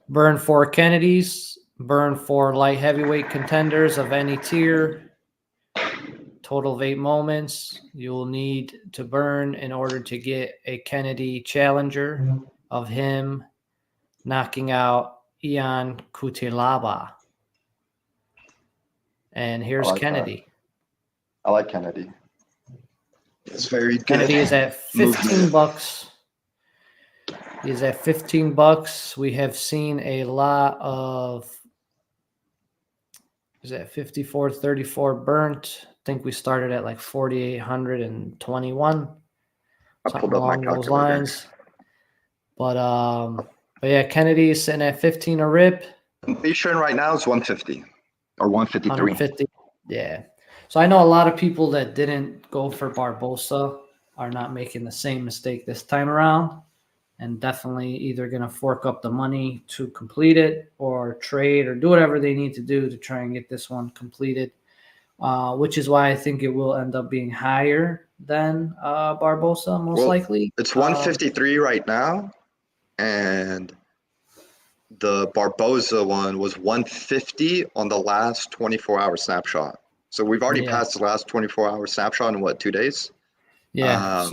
Burn 4 Kennedys. Burn 4 light heavyweight contenders of any tier. Total of 8 moments you will need to burn in order to get a Kennedy challenger of him knocking out Ian Cutelaba. And here's Kennedy. I like Kennedy. It's very good. Kennedy is at $15. He is at $15. We have seen a lot of. Is at 54.34 burnt. I think we started at like 4,821. Something along those lines. But yeah, Kennedy is sitting at 15 a rip. Completion right now is 150 or 153. 150. Yeah. So I know a lot of people that didn't go for Barbosa are not making the same mistake this time around, and definitely either going to fork up the money to complete it or trade or do whatever they need to do to try and get this one completed, which is why I think it will end up being higher than Barbosa, most likely. It's 153 right now, and the Barbosa one was 150 on the last 24-hour snapshot. So we've already passed the last 24-hour snapshot in what, 2 days? Yeah.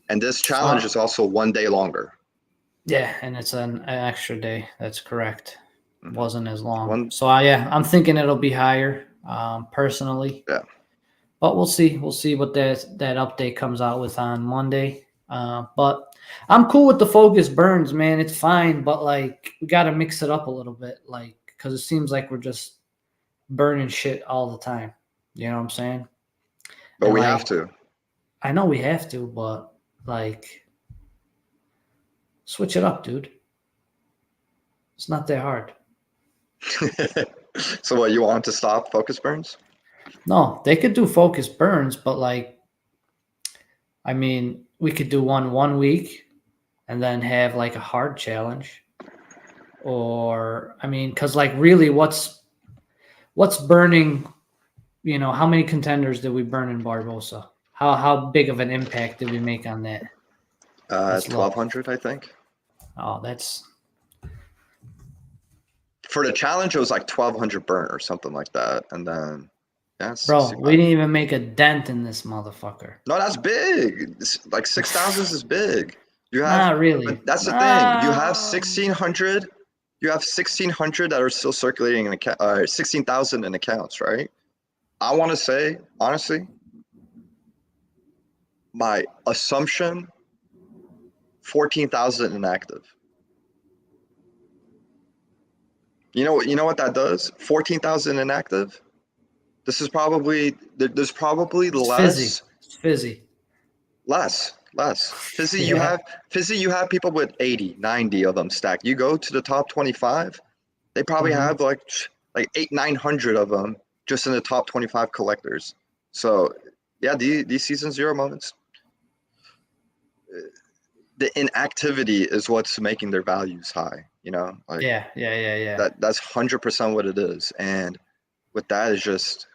And this challenge is also 1 day longer. Yeah, and it's an extra day. That's correct. Wasn't as long. So yeah, I'm thinking it'll be higher, personally. Yeah. But we'll see. We'll see what that update comes out with on Monday. But I'm cool with the focus burns, man. It's fine, but like we got to mix it up a little bit, like because it seems like we're just burning shit all the time. You know what I'm saying? But we have to. I know we have to, but like switch it up, dude. It's not that hard. So what, you want to stop focus burns? No, they could do focus burns, but like, I mean, we could do one week and then have like a hard challenge. Or, I mean, because like really what's burning, you know, how many contenders did we burn in Barbosa? How big of an impact did we make on that? 1,200, I think. Oh, that's... For the challenge, it was like 1,200 burn or something like that. And then, yeah, bro, we didn't even make a dent in this motherfucker. No, that's big. Like 6,000 is big. You have, not really. But that's the thing. You have 1,600. You have 1,600 that are still circulating in account. 16,000 in accounts, right? I want to say, honestly, my assumption, 14,000 inactive. You know what that does? 14,000 inactive. This is probably there's probably it's less. Fizzy. Less. Fizzy, yeah. You have people with 80, 90 of them stacked. You go to the top 25, they probably have like 800-900 of them just in the top 25 collectors. So yeah, these season 0 moments, the inactivity is what's making their values high. Like Yeah. that's 100% what it is. And with that is just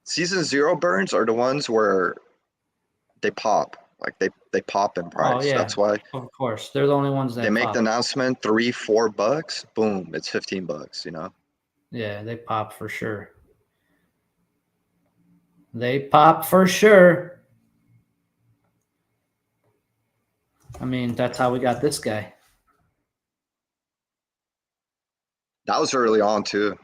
season 0 burns are the ones where they pop. Like they pop in Oh price. yeah, That's why of course. They're the only ones they that make the pop. announcement $3-4, boom, it's $15. Yeah, they pop for sure. They pop for sure. I mean, that's how we got this guy. That was early on too.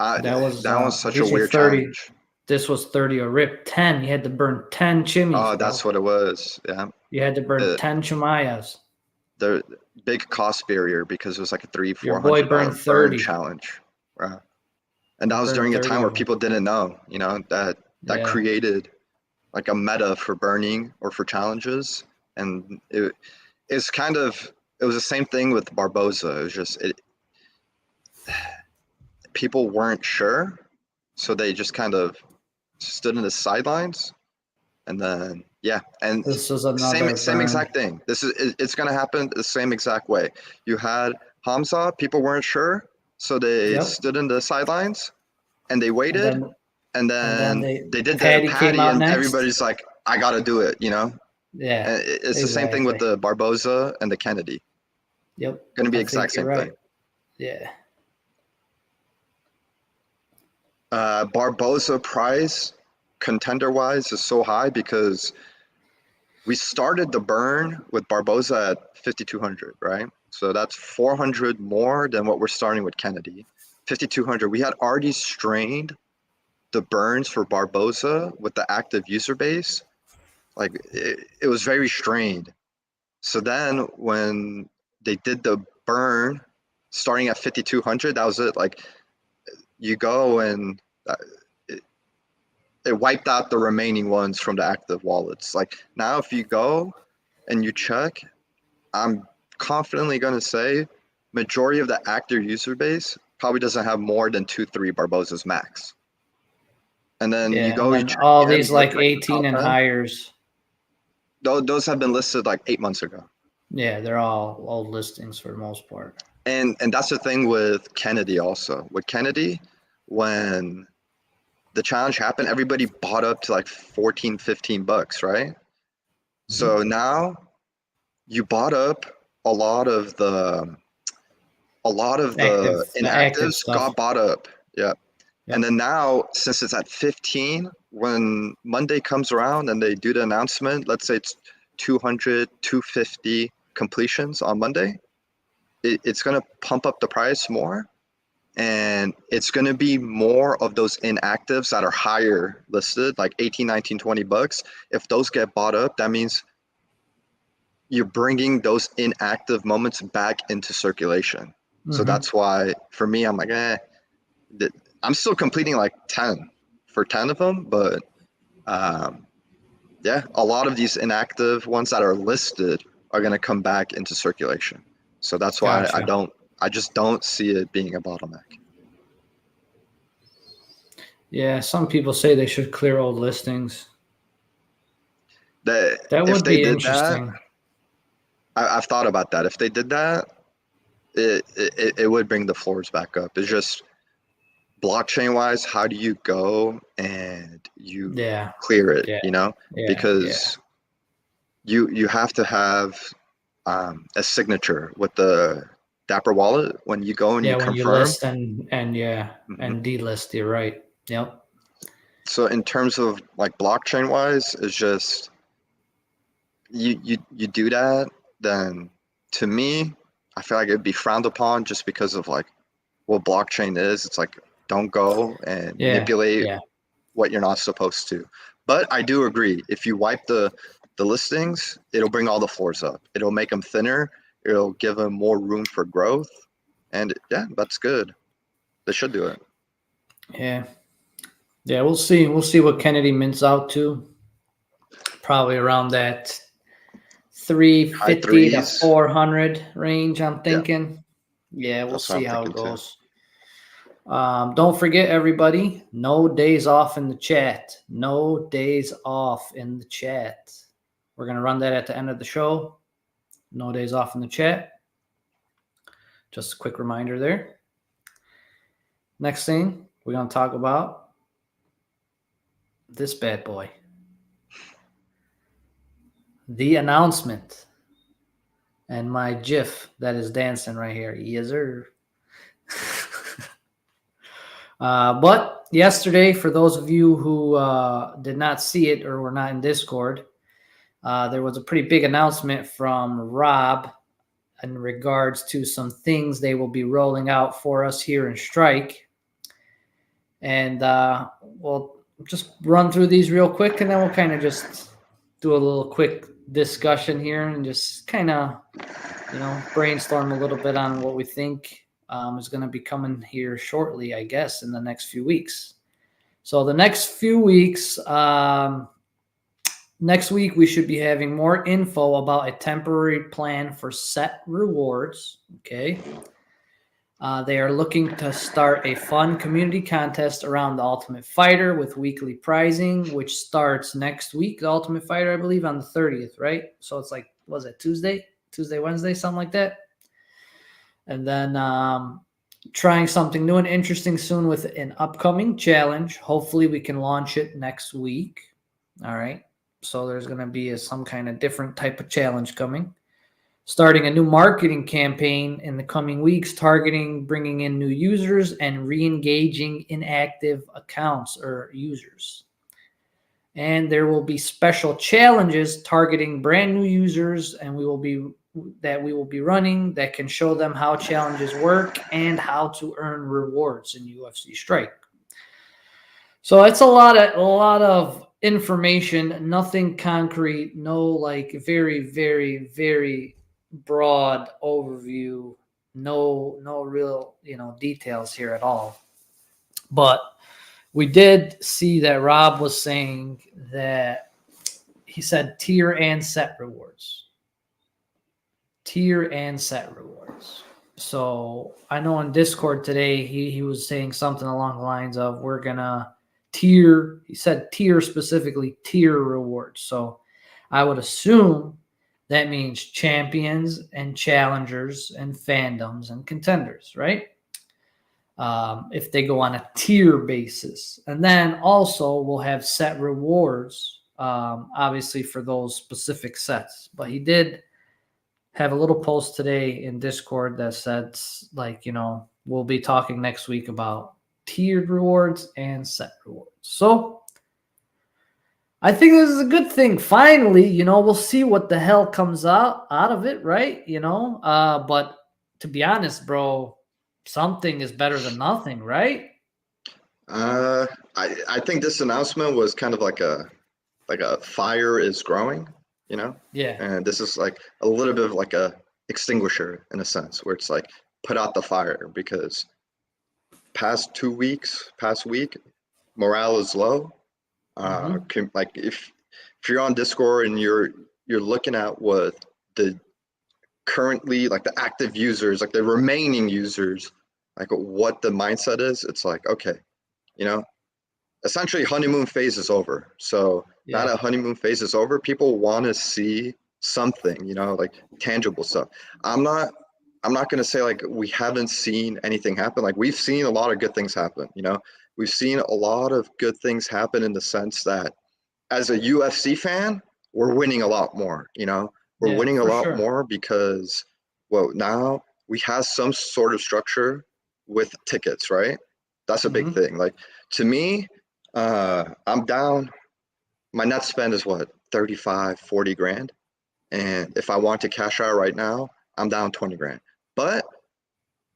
That was That was such a these were weird 30. challenge. This was 30 a rip. 10. You had to burn 10 chimneys, Oh, bro. that's what it was. Yeah. You had to burn The 10 chumayas. the big cost barrier because it was like a three, Your four boy hundred burned dollar burn 30. challenge. Right. And He that was burned during a 30 time where of them. people didn't know, that Yeah. created like a meta for burning or for challenges. And it's kind of it was the same thing with Barboza. It was just people weren't sure, so they just kind of stood in the sidelines, and then and This is same another same burn. exact thing. It's gonna happen the same exact way. You had Hamza, people weren't sure, so they Yep. stood in the sidelines and they And waited, then and and then then they did the Patty came patty, out and next. everybody's like, I gotta do it, Yeah, And it's the same thing with exactly. the Barboza and the Kennedy. Yep. Gonna be I exact think you're same right. thing. Yeah. Barboza price contender wise is so high because we started the burn with Barboza at 5,200, right? So that's 400 more than what we're starting with Kennedy. 5,200. We had already strained the burns for Barboza with the active user base. Like it was very strained. So then when they did the burn starting at 5,200, that was it. Like you go and it, it wiped out the remaining ones from the active wallets. Like now, if you go and you check, I'm confidently going to say majority of the active user base probably doesn't have more than 2-3 Barbozas max. And then you Yeah. go, And you then check all again these with like like the 18 top and 10. higers. Those have been listed like 8 months ago. Yeah, they're all old listings for the most part. And that's the thing with Kennedy also. With Kennedy, when the challenge happened, everybody bought up to like 14, $15, right? So now you bought up a lot of the The active inactives stuff. got bought up. Yeah. And Yep. then now, since it's at 15, when Monday comes around and they do the announcement, let's say it's 200, 250 completions on Monday, it's going to pump up the price more. And it's going to be more of those inactives that are higher listed, like 18, 19, $20. If those get bought up, that means you're bringing those inactive moments back into circulation. So that's why for me, I'm like, I'm still completing like 10 for 10 of them, but a lot of these inactive ones that are listed are going to come back into circulation. So that's why Gotcha. I just don't see it being a bottleneck. Yeah, some people say they should clear old listings. That That if would they be did that, interesting. I've thought about that. If they did that, it would bring the floors back up. It's just blockchain wise, how do you go and you Yeah. clear it? Yeah. Because you have to have a signature with the Dapper wallet when you go and you Yeah, when you confirm. list and Mhm. and delist, you're right. Yep. So in terms of like blockchain wise, it's just you do that, then to me, I feel like it'd be frowned upon just because of like what blockchain is. It's like don't go and Yeah. manipulate Yeah. what you're not supposed to. But I do agree. If you wipe the listings, it'll bring all the floors up. It'll make them thinner. It'll give them more room for growth. And yeah, that's good. They should do it. Yeah. Yeah, we'll see. We'll see what Kennedy mints out to. Probably around that High 350 to threes. 400 range, I'm Yeah, thinking. Yeah, we'll that's what I'm see how thinking it too. goes. Don't forget, everybody, no days off in the chat. No days off in the chat. We're going to run that at the end of the show. No days off in the chat. Just a quick reminder there. Next thing we're going to talk about this bad boy. The announcement. And my GIF that is dancing right here. Yes, sir. But yesterday, for those of you who did not see it or were not in Discord, there was a pretty big announcement from Rob in regards to some things they will be rolling out for us here in Strike. And we'll just run through these real quick, and then we'll kind of just do a little quick discussion here and just kind of, brainstorm a little bit on what we think is going to be coming here shortly, I guess, in the next few weeks. So the next few weeks, next week, we should be having more info about a temporary plan for set rewards. Okay. They are looking to start a fun community contest around the Ultimate Fighter with weekly prizing, which starts next week. The Ultimate Fighter, I believe, on the 30th, right? So it's like, was it Tuesday, Wednesday, something like that? And then trying something new and interesting soon with an upcoming challenge. Hopefully we can launch it next week. All right. So there's going to be some kind of different type of challenge coming. Starting a new marketing campaign in the coming weeks, targeting bringing in new users and re-engaging inactive accounts or users. And there will be special challenges targeting brand new users, and we will be running that can show them how challenges work and how to earn rewards in UFC Strike. So it's a lot of information, nothing concrete, no very, very, very broad overview, no real details here at all. But we did see that Rob was saying that he said tier and set rewards. So I know on Discord today he was saying something along the lines of we're gonna tier. He said tier, specifically tier rewards. So I would assume that means champions and challengers and fandoms and contenders, right? If they go on a tier basis. And then also we'll have set rewards, obviously for those specific sets. But he did have a little post today in Discord that said, we'll be talking next week about tiered rewards and set rewards. So I think this is a good thing. Finally, we'll see what the hell comes out of it, right? But to be honest, bro, something is better than nothing, right? I think this announcement was kind of like a fire is growing, Yeah. And this is like a little bit of like a extinguisher in a sense, where it's like put out the fire, because past week, morale is low. Like if you're on Discord and you're looking at what the currently, like the active users, like the remaining users, like what the mindset is, it's like, okay, essentially honeymoon phase is over. So now that honeymoon phase is over, people want to see something, like tangible stuff. I'm not going to say like we haven't seen anything happen. Like we've seen a lot of good things happen, We've seen a lot of good things happen in the sense that as a UFC fan, we're winning a lot more, We're winning a lot more because, now we have some sort of structure with tickets, right? That's a big thing. Like to me, I'm down. My net spend is 35, 40 grand. And if I want to cash out right now, I'm down 20 grand. But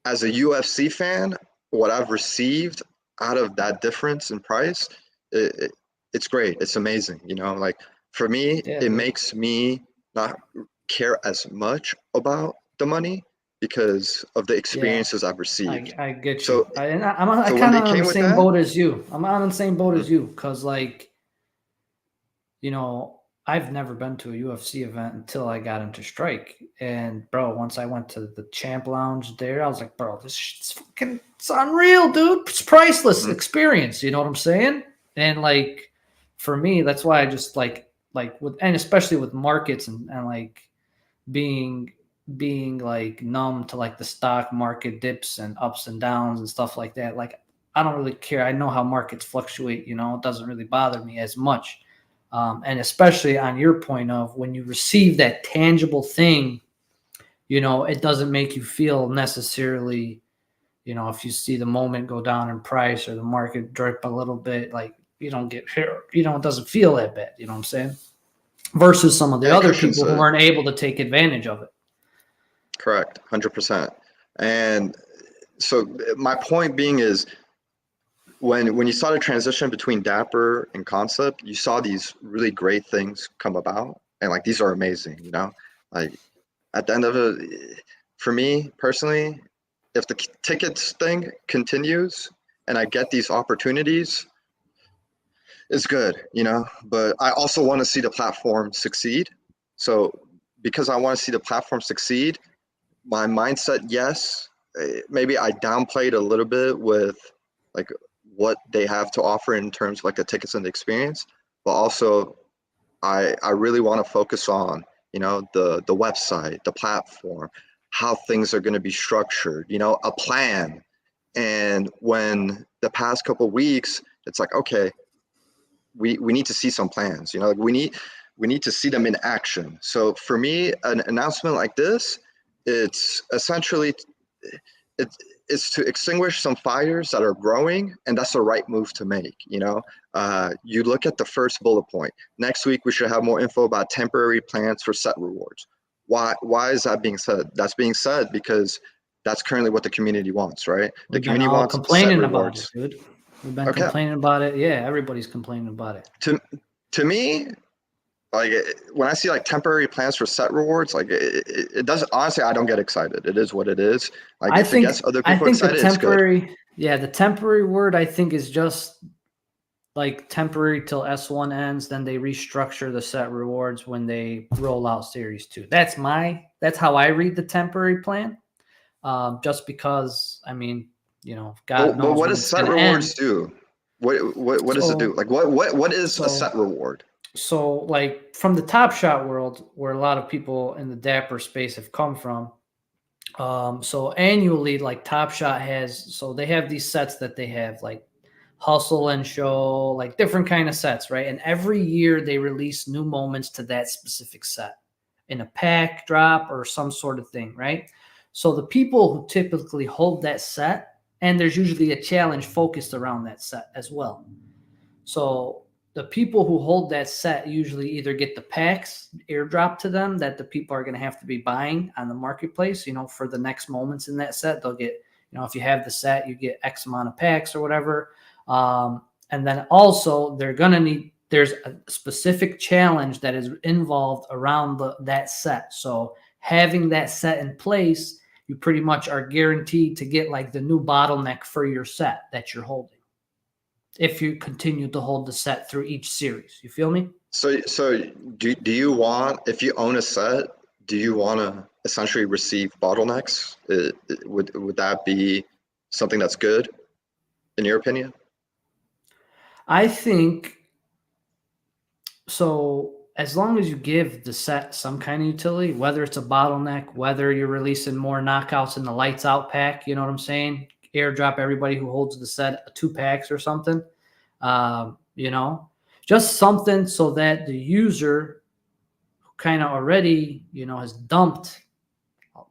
as a UFC fan, what I've received out of that difference in price, it's great. It's amazing. Like for me, it makes me not care as much about the money because of the experiences I've received. I get you. So I'm kind of on the same boat as you. I'm on the same boat as you because, I've never been to a UFC event until I got into Strike. And, bro, once I went to the Champ Lounge there, I was like, bro, this shit's fucking, it's unreal, dude. It's priceless experience. You know what I'm saying? And, for me, that's why I just, like like and especially with markets and like being like numb to like the stock market dips and ups and downs and stuff like that. Like, I don't really care. I know how markets fluctuate, you know, it doesn't really bother me as much. And especially on your point of when you receive that tangible thing, you know, it doesn't make you feel necessarily, you know, if you see the moment go down in price or the market drip a little bit, like you don't get here, you know, it doesn't feel that bad. You know what I'm saying? Versus some of the other people who weren't able to take advantage of it. Correct, 100%. And so my point being is, when you saw the transition between Dapper and Concept, you saw these really great things come about, and like these are amazing, you know. Like at the end of it, for me personally, if the tickets thing continues and I get these opportunities, it's good, you know. But I also want to see the platform succeed. So because I want to see the platform succeed, my mindset, yes, maybe I downplayed a little bit with like what they have to offer in terms of like the tickets and the experience, but also I really want to focus on, you know, the website, the platform, how things are going to be structured, you know, a plan. And when the past couple of weeks, it's like, okay, we need to see some plans, you know, like we need to see them in action. So for me, an announcement like this, it's essentially it's to extinguish some fires that are growing, and that's the right move to make. You know, you look at the first bullet point. Next week we should have more info about temporary plans for set rewards. Why is that being said? That's being said because that's currently what the community wants, right? The community wants complaining set about rewards. it, dude. We've been complaining about it. Yeah, everybody's complaining about it. To me, like when I see like temporary plans for set rewards, like it doesn't, honestly, I don't get excited. It is what it is. Like if it gets other people excited, it's good. Yeah, the temporary word I think is just like temporary till S1 ends, then they restructure the set rewards when they roll out Series 2. That's how I read the temporary plan. Just because, I mean, you know, God knows. But what does set rewards do? What does it do? Like what is a set reward? So like from the Top Shot world, where a lot of people in the Dapper space have come from. So annually, like Top Shot has, so they have these sets that they have like Hustle and Show, like different kind of sets, right? And every year they release new moments to that specific set in a pack drop or some sort of thing, right? So the people who typically hold that set, and there's usually a challenge focused around that set as well. So the people who hold that set usually either get the packs airdrop to them that the people are going to have to be buying on the marketplace, you know, for the next moments in that set. They'll get, you know, if you have the set, you get X amount of packs or whatever. And then also they're going to need, there's a specific challenge that is involved around that set. So having that set in place, you pretty much are guaranteed to get like the new bottleneck for your set that you're holding, if you continue to hold the set through each series. You feel me? So do you want, if you own a set, do you want to essentially receive bottlenecks? Would that be something that's good, in your opinion? I think so. As long as you give the set some kind of utility, whether it's a bottleneck, whether you're releasing more knockouts in the lights out pack, you know what I'm saying? Airdrop everybody who holds the set 2 packs or something, you know, just something so that the user who kind of already, you know, has dumped a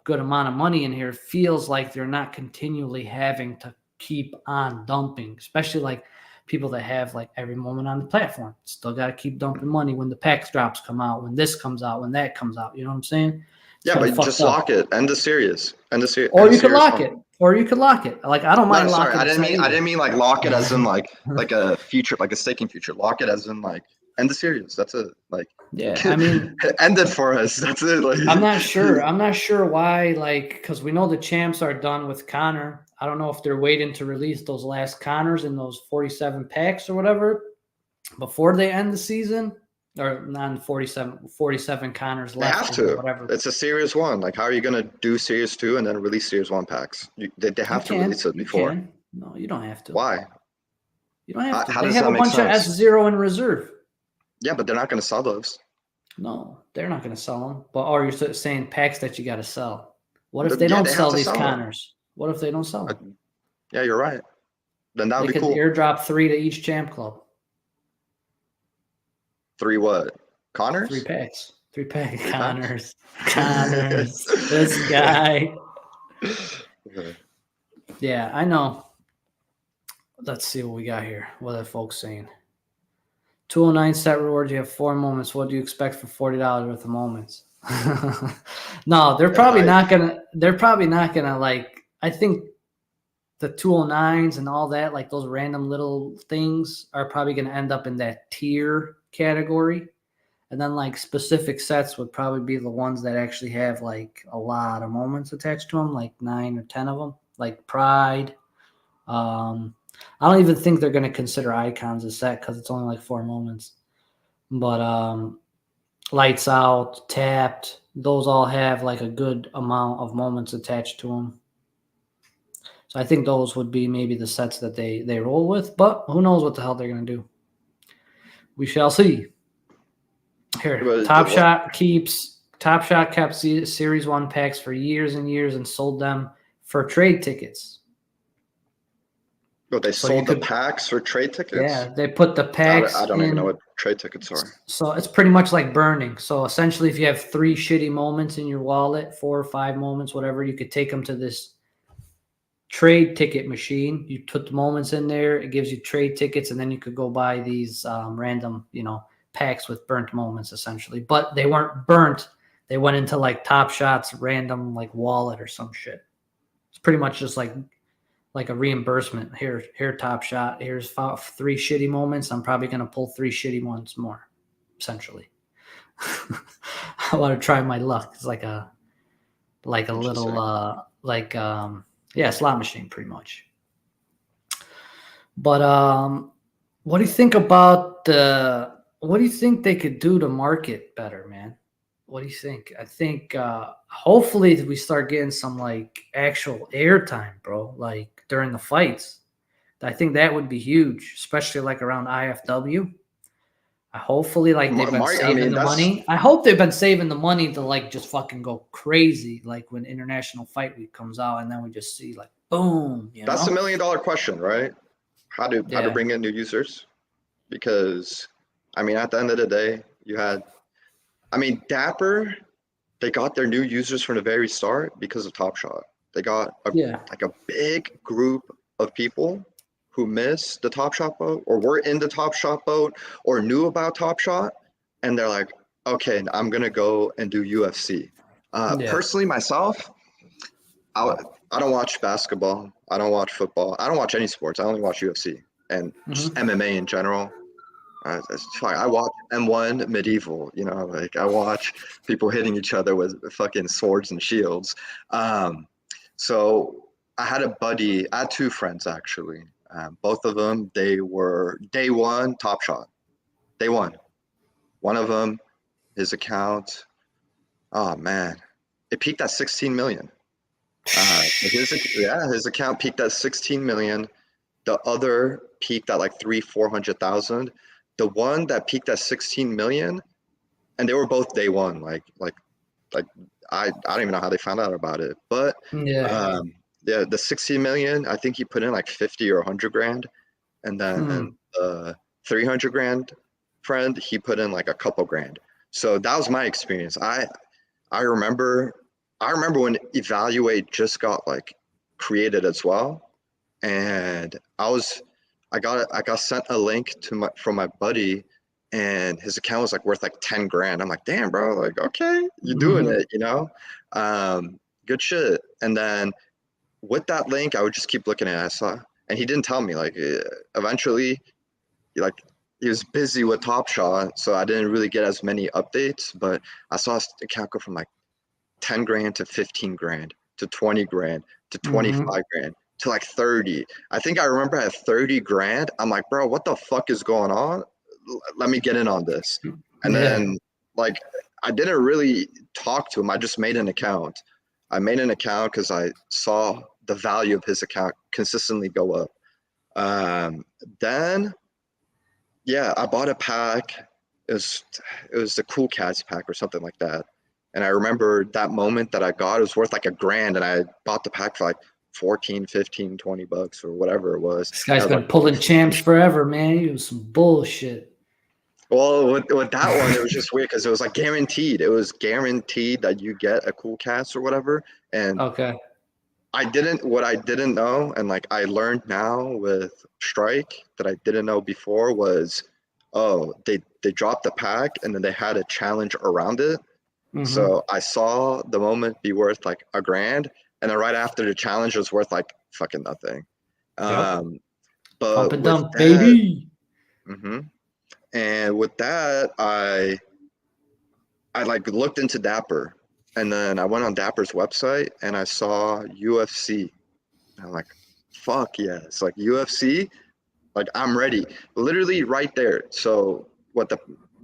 good amount of money in here feels like they're not continually having to keep on dumping, especially like people that have like every moment on the platform. Still got to keep dumping money when the packs drops come out, when this comes out, when that comes out. You know what I'm saying? Yeah, but just lock it. End the series. End the series. Or you could lock it. Or you could lock it. Like I don't mind locking. Sorry, I didn't mean like lock it as in like a future, like a staking future. Lock it as in like end the series. That's it. Like yeah, I mean, end it for us. That's it. Like I'm not sure why. Like because we know the champs are done with Connor. I don't know if they're waiting to release those last Connors in those 47 packs or whatever before they end the season. Or not 47 Connors left. They have to. Whatever. It's a Series 1. Like, how are you going to do Series 2 and then release Series 1 packs? They have to release it before. No, you don't have to. Why? You don't have to. How they does have that a make bunch sense? of S0 in reserve. Yeah, but they're not going to sell those. No, they're not going to sell them. But are you saying packs that you got to sell? What if they Yeah, don't they have sell to these sell them. Connors? What if they don't sell them? Yeah, you're right. Then that They would be could cool. airdrop 3 to each champ club. 3 what? 3 Connors? packs. 3 pack 3 packs? Connors. Connors. This guy. Okay. Yeah, I know. Let's see what we got here. What are folks saying? 209 set rewards. You have 4 moments. What do you expect for $40 worth of moments? No, they're probably not gonna. They're probably not gonna like. I think the 209s and all that, like those random little things, are probably gonna end up in that tier category. And then like specific sets would probably be the ones that actually have like a lot of moments attached to them, like 9 or 10 of them, like Pride. I don't even think they're going to consider icons a set because it's only like 4 moments. But Lights Out, Tapped, those all have like a good amount of moments attached to them. So I think those would be maybe the sets that they roll with. But who knows what the hell they're going to do. We shall see. Here, Top Shot kept Series 1 packs for years and years and sold them for trade tickets. But they sold the packs for trade tickets? Yeah, they put the packs I don't even know what trade tickets are. So it's pretty much like burning. So essentially, if you have 3 shitty moments in your wallet, 4 or 5 moments, whatever, you could take them to this trade ticket machine. You put the moments in there. It gives you trade tickets, and then you could go buy these random, packs with burnt moments, essentially. But they weren't burnt. They went into like Top Shot's random like wallet or some shit. It's pretty much just like a reimbursement. Here, Top Shot. Here's 3 shitty moments. I'm probably gonna pull 3 shitty ones more, essentially. I want to try my luck. It's like a little slot machine, pretty much. But what do you think about what do you think they could do to market better, man? What do you think? I think hopefully we start getting some like actual airtime, bro, like during the fights. I think that would be huge, especially like around IFW. Hopefully, like they've been saving the money. I hope they've been saving the money to like just fucking go crazy, like when International Fight Week comes out, and then we just see like boom. That's $1 million question, right? How to bring in new users? Because at the end of the day, you had, Dapper, they got their new users from the very start because of Top Shot. They got like a big group of people who missed the Top Shot boat or were in the Top Shot boat or knew about Top Shot, and they're like, okay, I'm gonna go and do UFC. Personally, myself, I don't watch basketball. I don't watch football. I don't watch any sports. I only watch UFC and just MMA in general. I watch M1 Medieval, like I watch people hitting each other with fucking swords and shields. So I had a buddy, I had 2 friends actually. Both of them, they were day 1 Top Shot. Day 1. One of them, his account, oh man, it peaked at 16 million. His account peaked at 16 million. The other peaked at like 400,000. The one that peaked at 16 million, and they were both day 1. Like I don't even know how they found out about it, but the 16 million, I think he put in like 50 or 100 grand, and then the 300 grand friend, he put in like a couple grand. So that was my experience. I remember when Evaluate just got like created as well, and I got sent a link from my buddy, and his account was like worth like 10 grand. I'm like, damn, bro, like, okay, you're doing it, good shit. And then with that link, I would just keep looking at it. And he didn't tell me, like, eventually, like, he was busy with Top Shot, so I didn't really get as many updates, but I saw his account go from like 10 grand to 15 grand to 20 grand to 25 grand to like 30. I think I remember at 30 grand, I'm like, bro, what the fuck is going on? Let me get in on this. And then like, I didn't really talk to him. I just made an account. I made an account because I saw the value of his account consistently go up. Then, I bought a pack. it was the Cool Cats pack or something like that. And I remember that moment that I got, it was worth like $1,000, and I bought the pack for like 14, 15, 20 bucks or whatever it was. This guy's And I been was pulling champs forever, man. It was some bullshit. well, with that one, it was just weird because it was like guaranteed. It was guaranteed that you get a Cool Cats or whatever. And Okay. what I didn't know, and like I learned now with Strike that I didn't know before was, oh, they dropped the pack and then they had a challenge around it. So I saw the moment be worth like $1,000, and then right after the challenge was worth like fucking nothing. Yep. But Pump and with dump, that, baby. and with that, I like looked into Dapper, and then I went on Dapper's website and I saw UFC. And I'm like, fuck yes, like UFC, like I'm ready. Literally right there. So what the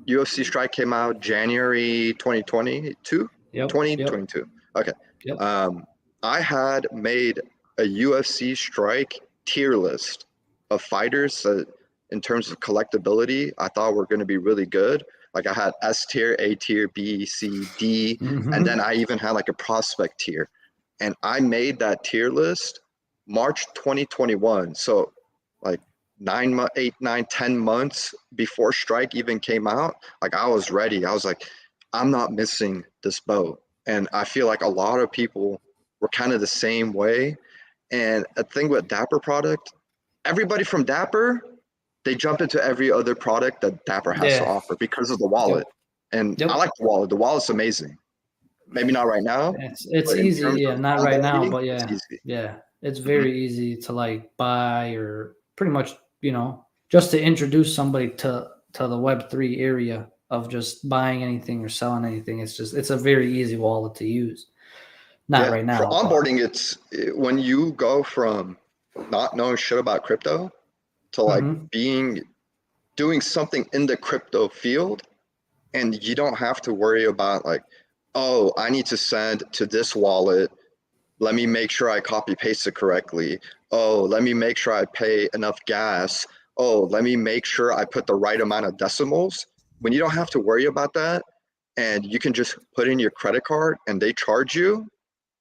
UFC Strike came out January 2022? Yep. 2022. Okay. Yep. I had made a UFC Strike tier list of fighters that, in terms of collectability, I thought were going to be really good. Like I had S tier, A tier, B, C, D, and then I even had like a prospect tier. And I made that tier list March 2021. So like 8, 9, 10 months before Strike even came out, like I was ready. I was like, I'm not missing this boat. And I feel like a lot of people were kind of the same way. And a thing with Dapper product, everybody from Dapper, they jump into every other product that Dapper has to Yeah. offer because of the wallet. And I like the wallet. The wallet's amazing. Maybe not right now, It's but in easy. terms Yeah, of not right now, onboarding, but it's yeah. easy. Yeah. It's very easy to like buy or pretty much, just to introduce somebody to the Web3 area of just buying anything or selling anything. It's a very easy wallet to use. Not Yeah, right for now, but onboarding, when you go from not knowing shit about crypto to like doing something in the crypto field, and you don't have to worry about like, oh, I need to send to this wallet. Let me make sure I copy paste it correctly. Oh, let me make sure I pay enough gas. Oh, let me make sure I put the right amount of decimals. When you don't have to worry about that, and you can just put in your credit card and they charge you,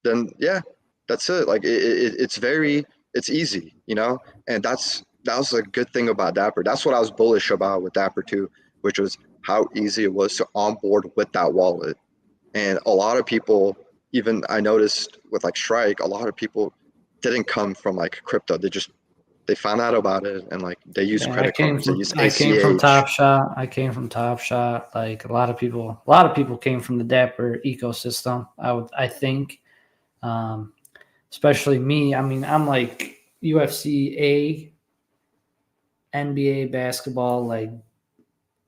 then yeah, that's it. Like it's easy, and that was a good thing about Dapper. That's what I was bullish about with Dapper too, which was how easy it was to onboard with that wallet. And a lot of people, even I noticed with like Strike, a lot of people didn't come from like crypto. They found out about it and like they use man, I credit came cards, they from use I came from ACH. Top Shot. I came from Top Shot. Like a lot of people came from the Dapper ecosystem. I think, um, especially me. I mean, I'm like UFC A, NBA basketball, like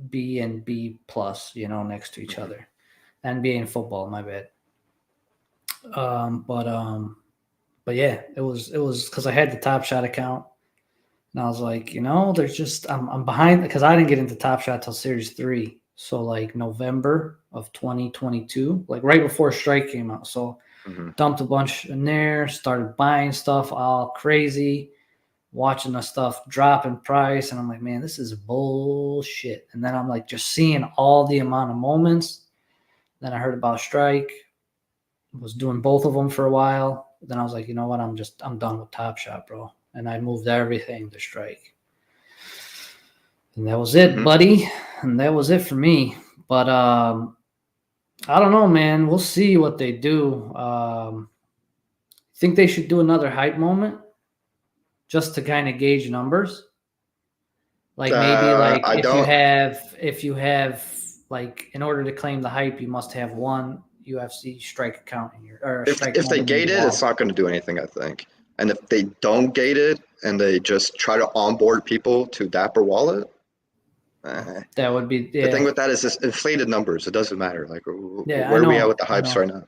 B and B plus, next to each other. NBA and football, my bad. Um, but um, but yeah, it was because I had the Top Shot account, and I was like, there's just I'm behind because I didn't get into Top Shot till Series 3, so like November of 2022, like right before Strike came out. So Mhm. dumped a bunch in there, started buying stuff all crazy, watching the stuff drop in price, and I'm like, man, this is bullshit. And then I'm like just seeing all the amount of moments. Then I heard about Strike, was doing both of them for a while. Then I was like, you know what? I'm done with Top Shot, bro. And I moved everything to Strike. And that was it, buddy. And that was it for me. But I don't know, man. We'll see what they do. Think they should do another hype moment just to kind of gauge numbers. Like maybe like I if you have like in order to claim the hype, you must have one UFC Strike account in your or Strike if they moment in gate your it, it's wallet. not going to do anything, I think. And if they don't gate it and they just try to onboard people to Dapper Wallet, That would be the thing yeah. with that is just inflated numbers. It doesn't matter. Like, Yeah, I where are we at with know. the I hypes know. right now?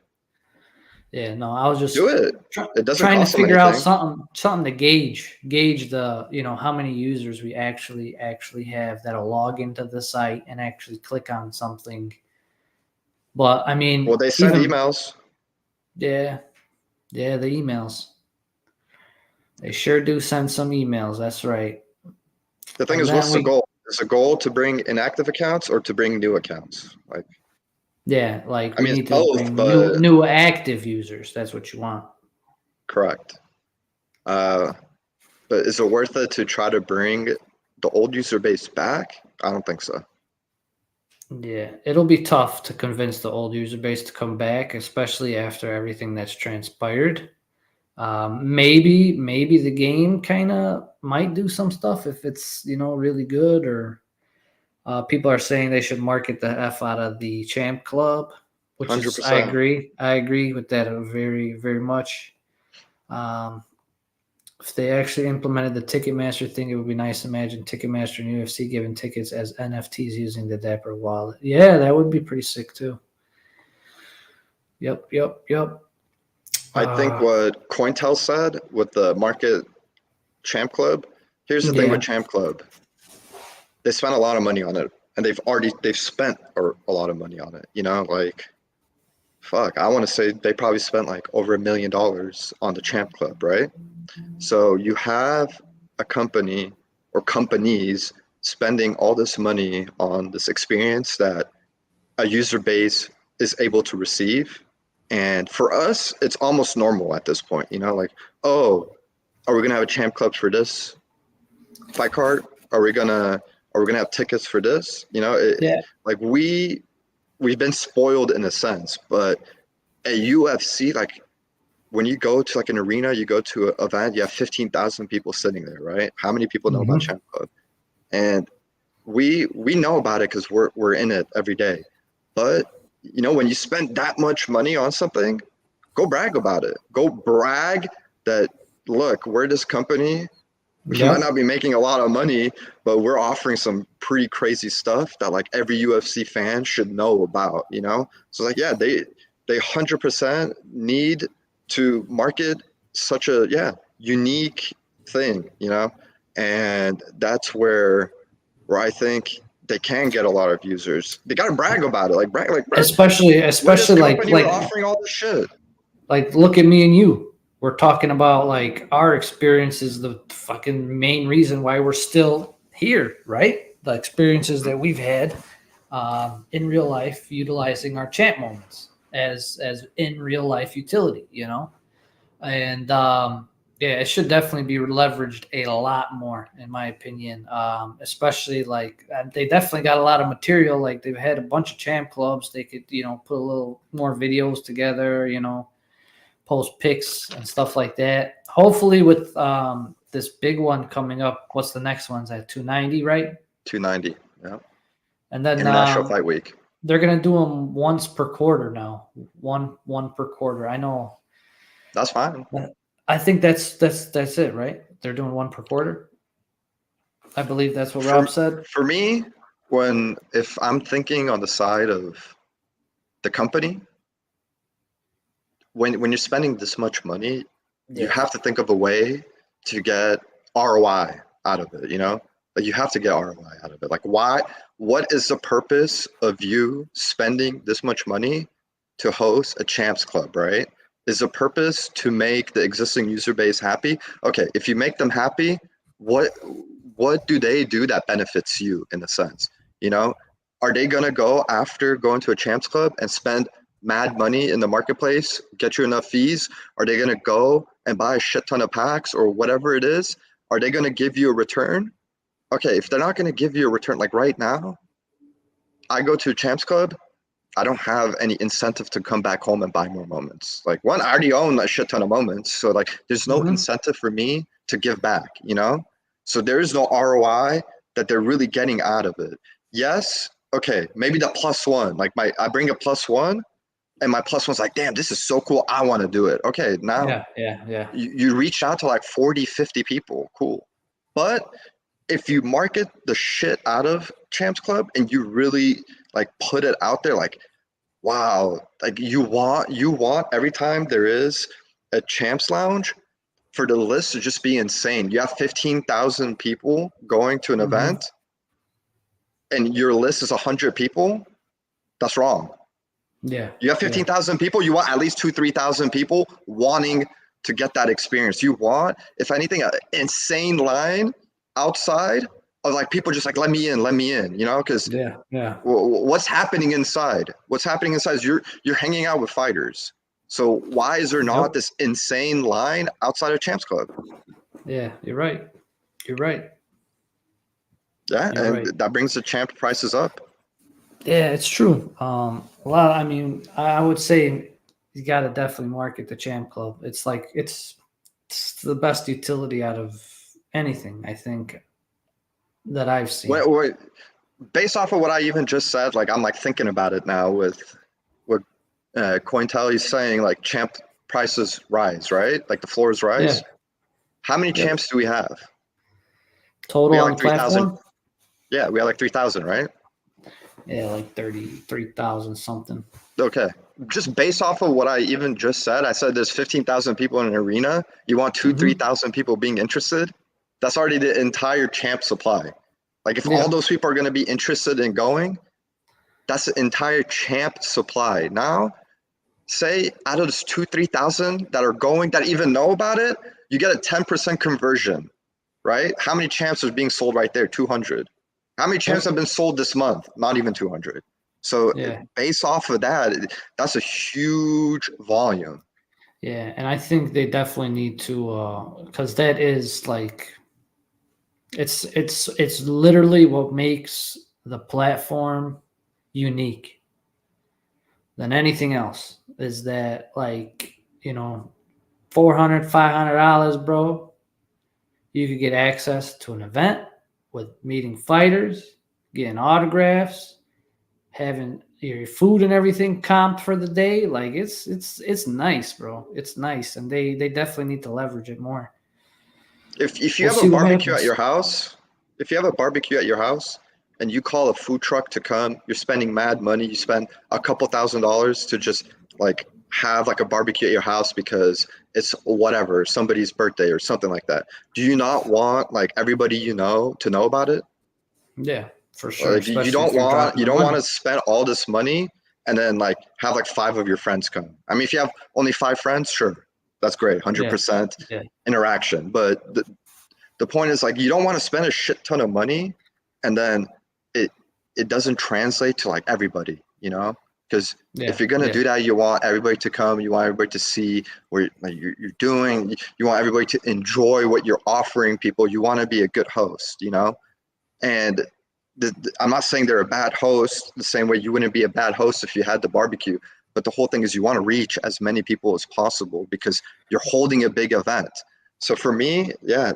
Yeah, no, I was Do just it. It doesn't trying to cost them figure out anything. something to gauge the how many users we actually have that'll log into the site and actually click on something. But I Well, mean, they send even emails. yeah, the emails. They sure do send some emails. That's right. The thing And is, then what's the we goal? is a goal to bring inactive accounts or to bring new accounts? Like, Yeah, like I we mean, it's need to both, bring but new active users. That's what you want. correct. Uh, but is it worth it to try to bring the old user base back? I don't think so. Yeah, it'll be tough to convince the old user base to come back, especially after everything that's transpired. Maybe the game kind of might do some stuff if it's really good, or people are saying they should market the F out of the Champ Club, which is I 100%. agree. I agree with that very, very much. If they actually implemented the Ticketmaster thing, it would be nice to imagine Ticketmaster and UFC giving tickets as NFTs using the Dapper wallet. Yeah, that would be pretty sick too. Yep. I think what Cointel said with the market Champ Club, here's the thing with Yeah. Champ Club. They spent a lot of money on it, and they've spent a lot of money on it. Like, fuck, I want to say they probably spent like over $1 million on the Champ Club, right? So you have a company or companies spending all this money on this experience that a user base is able to receive. And for us, it's almost normal at this point, like, oh, are we gonna have a Champ Club for this fight card? Are we gonna have tickets for this? Yeah. Like we've been spoiled in a sense, but at UFC, like when you go to like an arena, you go to an event, you have 15,000 people sitting there, right? How many people know about Mhm. Champ Club? And we know about it because we're in it every day. But when you spend that much money on something, go brag about it. Go brag that, look, we're this company. We might not Yep. be making a lot of money, but we're offering some pretty crazy stuff that like every UFC fan should know about. So like, yeah, they 100% need to market such a unique thing, and that's where I think they can get a lot of users. They got to brag about it, like brag, like, bro, Especially we're this like company, we're offering all this shit. like look at me and you. We're talking about like our experience is the fucking main reason why we're still here, right? The experiences that we've had in real life, utilizing our champ moments as in real life utility, and yeah, it should definitely be leveraged a lot more, in my opinion. Especially like they definitely got a lot of material. Like they've had a bunch of champ clubs. They could put a little more videos together. Post pics and stuff like that. Hopefully, with this big one coming up, what's the next one's at 290, right? 290, yeah. And then International Fight Week. they're gonna do them once per quarter now. One per quarter. I know. That's fine. I think that's it, right? They're doing one per quarter. I believe that's what Rob said. For me, if I'm thinking on the side of the company, when you're spending this much money, you have to think of a way to get ROI out of it, Like you have to get ROI out of it. Like what is the purpose of you spending this much money to host a champs club, right? Is the purpose to make the existing user base happy? Okay, if you make them happy, what do they do that benefits you in a sense? Are they gonna go after going to a champs club and spend mad money in the marketplace, get you enough fees? Are they gonna go and buy a shit ton of packs or whatever it is? Are they gonna give you a return? Okay, if they're not gonna give you a return, like right now, I go to a champs club, I don't have any incentive to come back home and buy more moments. Like one, I already own a shit ton of moments. So like there's no incentive for me to give back, So there is no ROI that they're really getting out of it. Yes, okay, maybe the +1, like I bring a +1 and my +1's like, damn, this is so cool. I want to do it. Okay, now Yeah. you reach out to like 40, 50 people. Cool. But if you market the shit out of Champs Club and you really like put it out there, like, wow, like you want every time there is a Champs Lounge for the list to just be insane. You have 15,000 people going to an event and your list is 100 people. That's wrong. Yeah. You have 15,000 people, you want at least 3,000 people wanting to get that experience. You want, if anything, an insane line outside of like people just like let me in, you know, because Yeah. what's happening inside? What's happening inside is you're hanging out with fighters. So why is there not this insane line outside of Champs Club? Yeah, you're right. You're right. Yeah, You're and right. that brings the champ prices up. Yeah, it's true. A lot. I mean, I would say you got to definitely market the Champ Club. It's like it's the best utility out of anything I think that I've seen. Wait, based off of what I even just said, like I'm like thinking about it now with what Cointelli's saying, like champ prices rise, right? Like the floors Yeah. rise. How many Yep. champs do we have? Total We have on like the 3,000. platform. Yeah, we have like 3,000, right? Yeah, like 33,000 something. Okay. Just based off of what I even just said, I said there's 15,000 people in an arena. You want 3,000 people being interested? That's already the entire champ supply. Like if all Yeah. those people are going to be interested in going, that's the entire champ supply. Now, say out of those 3,000 that are going, that even know about it, you get a 10% conversion, right? How many champs are being sold right there? 200. How many champs have been sold this month? Not even 200. So Yeah. based off of that, that's a huge volume. Yeah, and I think they definitely need to because that is like it's literally what makes the platform unique than anything else is that like, you know, $400-$500, bro, you could get access to an event with meeting fighters, getting autographs, having your food and everything comped for the day. Like it's nice, bro. It's nice, and they definitely need to leverage it more. If you We'll have a see what barbecue at happens. your house, if you have a barbecue at your house and you call a food truck to come, you're spending mad money. You spend a couple $1,000s to just like have like a barbecue at your house because it's whatever, somebody's birthday or something like that. Do you not want like everybody you know to know about it? Yeah, for sure. Like you Especially don't if you're want dropping you the don't want money. to spend all this money and then like have like 5 of your friends come. I mean, if you have only 5 friends, sure, that's great, Yeah, 100% yeah, interaction. But the point is like you don't want to spend a shit ton of money and then it it doesn't translate to like everybody, you know? Because if yeah, you're gonna yeah, do that, you want everybody to come. You want everybody to see what like, you're doing. You want everybody to enjoy what you're offering people. You want to be a good host, you know. And I'm not saying they're a bad host the same way you wouldn't be a bad host if you had the barbecue. But the whole thing is you want to reach as many people as possible because you're holding a big event. So for me, yeah,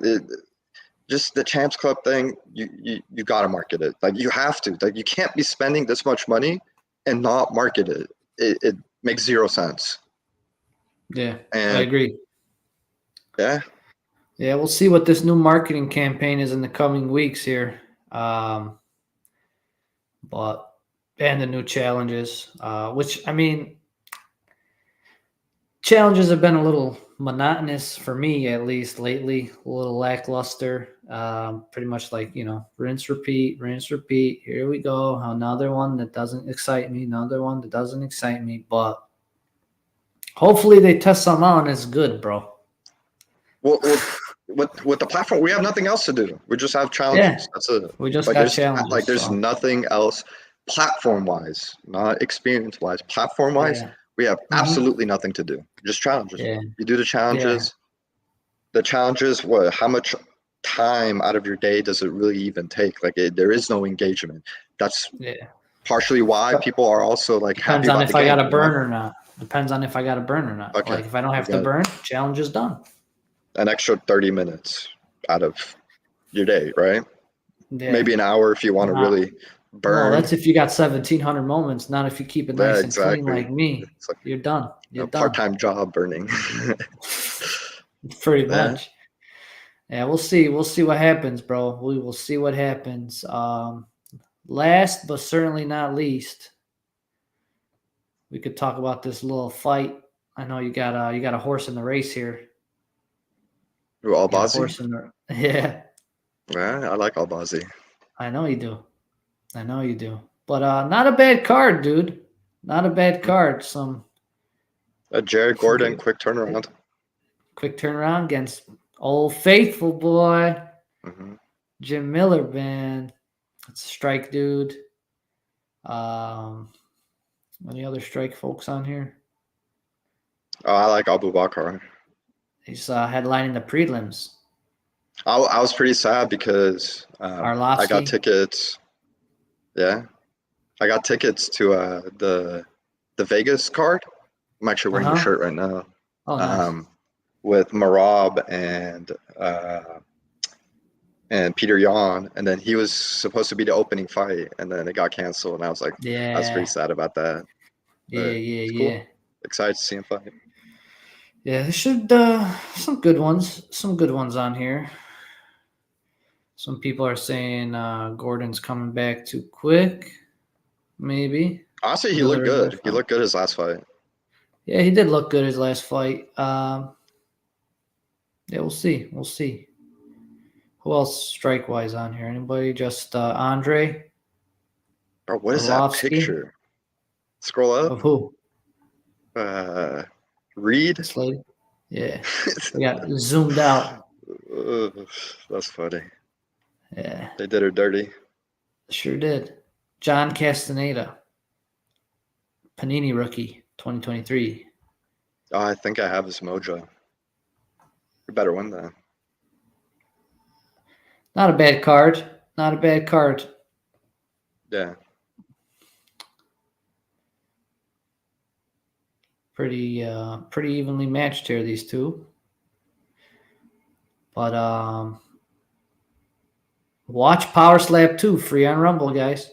just the Champs Club thing, you got to market it. Like you have to. Like you can't be spending this much money and not market it. It makes zero sense. yeah. I And agree. yeah, Yeah, we'll see what this new marketing campaign is in the coming weeks here. But and the new challenges, which I mean, challenges have been a little monotonous for me at least lately, a little lackluster. Pretty much like, you know, rinse, repeat, rinse, repeat. Here we go. Another one that doesn't excite me, another one that doesn't excite me. But hopefully they test something out and it's good, bro. well, with the platform, we have nothing else to do. We just have Yeah, challenges. That's it. we just Like got like challenges. there's So nothing else platform wise, not experience wise. Platform wise, yeah. we have Hmm. absolutely nothing to do. Just challenges. Yeah. You do the Yeah. challenges. The challenges, what? How much time out of your day does it really even take? Like there is no engagement. That's Yeah. partially why people are also like happy Depends on about the if I got game. to You know? burn or not. Depends on if I got to burn or not. Okay, Like if I don't you have to got burn, challenge is done. an extra 30 minutes out of your day, right? Yeah. Maybe an hour if you want to Not, really well, burn. that's if you got 1,700 moments. Not if you keep it Yeah, nice and clean exactly. like me. It's like You're done. You're a done. part-time job burning. Pretty Yeah. much. Yeah, we'll see. We'll see what happens, bro. We will see what happens. Last but certainly not least, we could talk about this little fight. I know you got a horse in the race here. Ooh, You got a Albazi? horse in the yeah. Yeah, I like Albazi. I know you do. I know you do. But not a bad card, dude. Not a bad card. Some Jared Gordon, quick turnaround. quick turnaround against Old Faithful boy. Hmm. Jim Miller, man. It's a Strike dude. Any other Strike folks on here? Oh, I like Abu Bakr. He's headlining the prelims. I was pretty sad because I got Arlovsky. tickets. Yeah, I got tickets to the Vegas card. I'm actually wearing the shirt right now. Oh, nice. With Marab and Peter Yan, and then he was supposed to be the opening fight, and then it got canceled, and I was like, I was pretty sad about that. But it's cool. Excited to see him fight. Yeah, there should some good ones on here. Some people are saying Gordon's coming back too quick. Maybe. Honestly, he looked good. He looked good his last fight. Yeah, he did look good his last fight. Yeah, we'll see. We'll see. Who else strike-wise on here? Anybody? Just Andre? Bro, what is that picture? Scroll up. Of who? Reed? Slade? Yeah. We got zoomed out. That's funny. Yeah. They did her dirty. Sure did. John Castaneda. Panini rookie, 2023. Oh, I think I have his mojo. You better win that. Not a bad card. Not a bad card. Yeah. Pretty evenly matched here, these two. But watch Power Slap 2 free on Rumble, guys.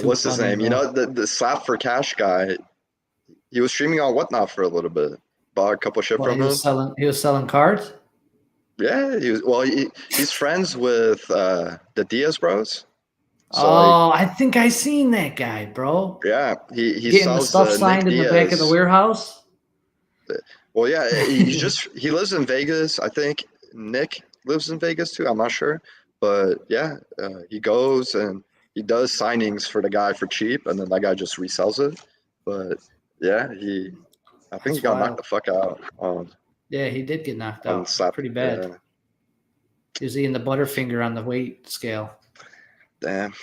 What's his name? Though. You know, the Slap for Cash guy, he was streaming on Whatnot for a little bit. Bought a couple shit from him. He was selling cards? Yeah, he's friends with the Diaz bros. So I think I seen that guy, bro. Yeah, he getting sells the stuff signed in the back of the warehouse. Well, yeah, he lives in Vegas. I think Nick lives in Vegas too. I'm not sure, but yeah, he goes and he does signings for the guy for cheap, and then that guy just resells it. But yeah, I think he got knocked the fuck out. Yeah, he did get knocked out. Pretty bad. Yeah. He was eating the Butterfinger on the weight scale. Damn.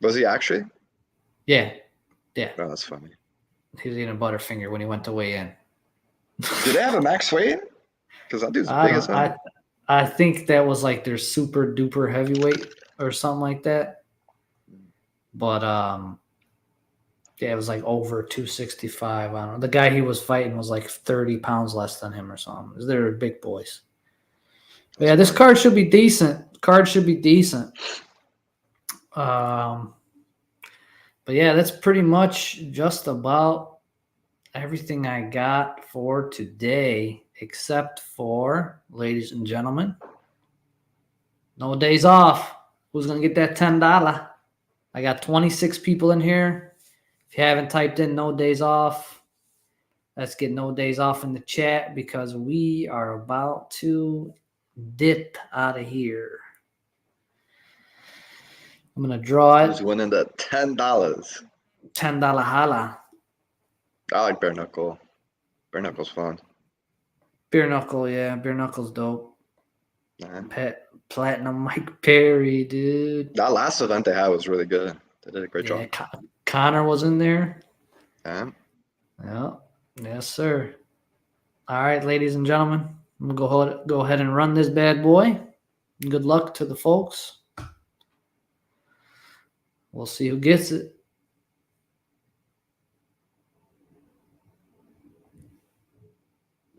Was he actually? Yeah. Yeah. Oh, that's funny. He was eating a Butterfinger when he went to weigh in. Do they have a max weight? Because that dude's big as hell. I think that was like their super duper heavyweight or something like that. But yeah, it was like over 265. I don't know. The guy he was fighting was like 30 pounds less than him or something. They're big boys. But yeah, this card should be decent. But yeah, that's pretty much just about everything I got for today, except for, ladies and gentlemen, no days off. Who's going to get that $10? I got 26 people in here. If you haven't typed in no days off, let's get no days off in the chat because we are about to dip out of here. I'm going to draw it. Who's winning that $10? $10 holla. I like bare knuckle. Bare knuckle's fun. Bare knuckle, yeah. Bare knuckle's dope. Platinum Mike Perry, dude. That last event they had was really good. They did a great job. Connor was in there. Yeah. Yeah. Yes, sir. All right, ladies and gentlemen. I'm going to go ahead and run this bad boy. Good luck to the folks. We'll see who gets it.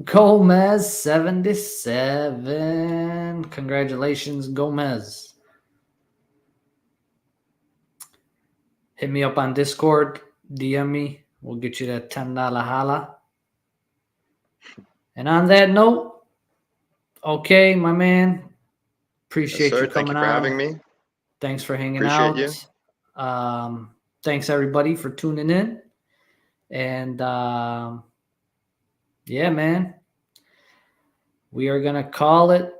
Gomez 77. Congratulations, Gomez. Hit me up on Discord. DM me. We'll get you that $10 holla. And on that note, okay, my man. Appreciate you coming on. Thank you for having me. Thanks for hanging out. Appreciate you. Thanks everybody for tuning in. And yeah, man. We are going to call it.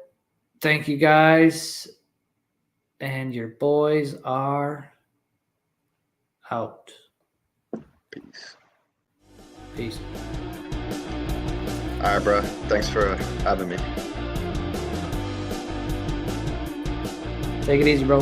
Thank you guys. And your boys are out. Peace. Peace. right, bro. Thanks for having me. Take it easy, bro.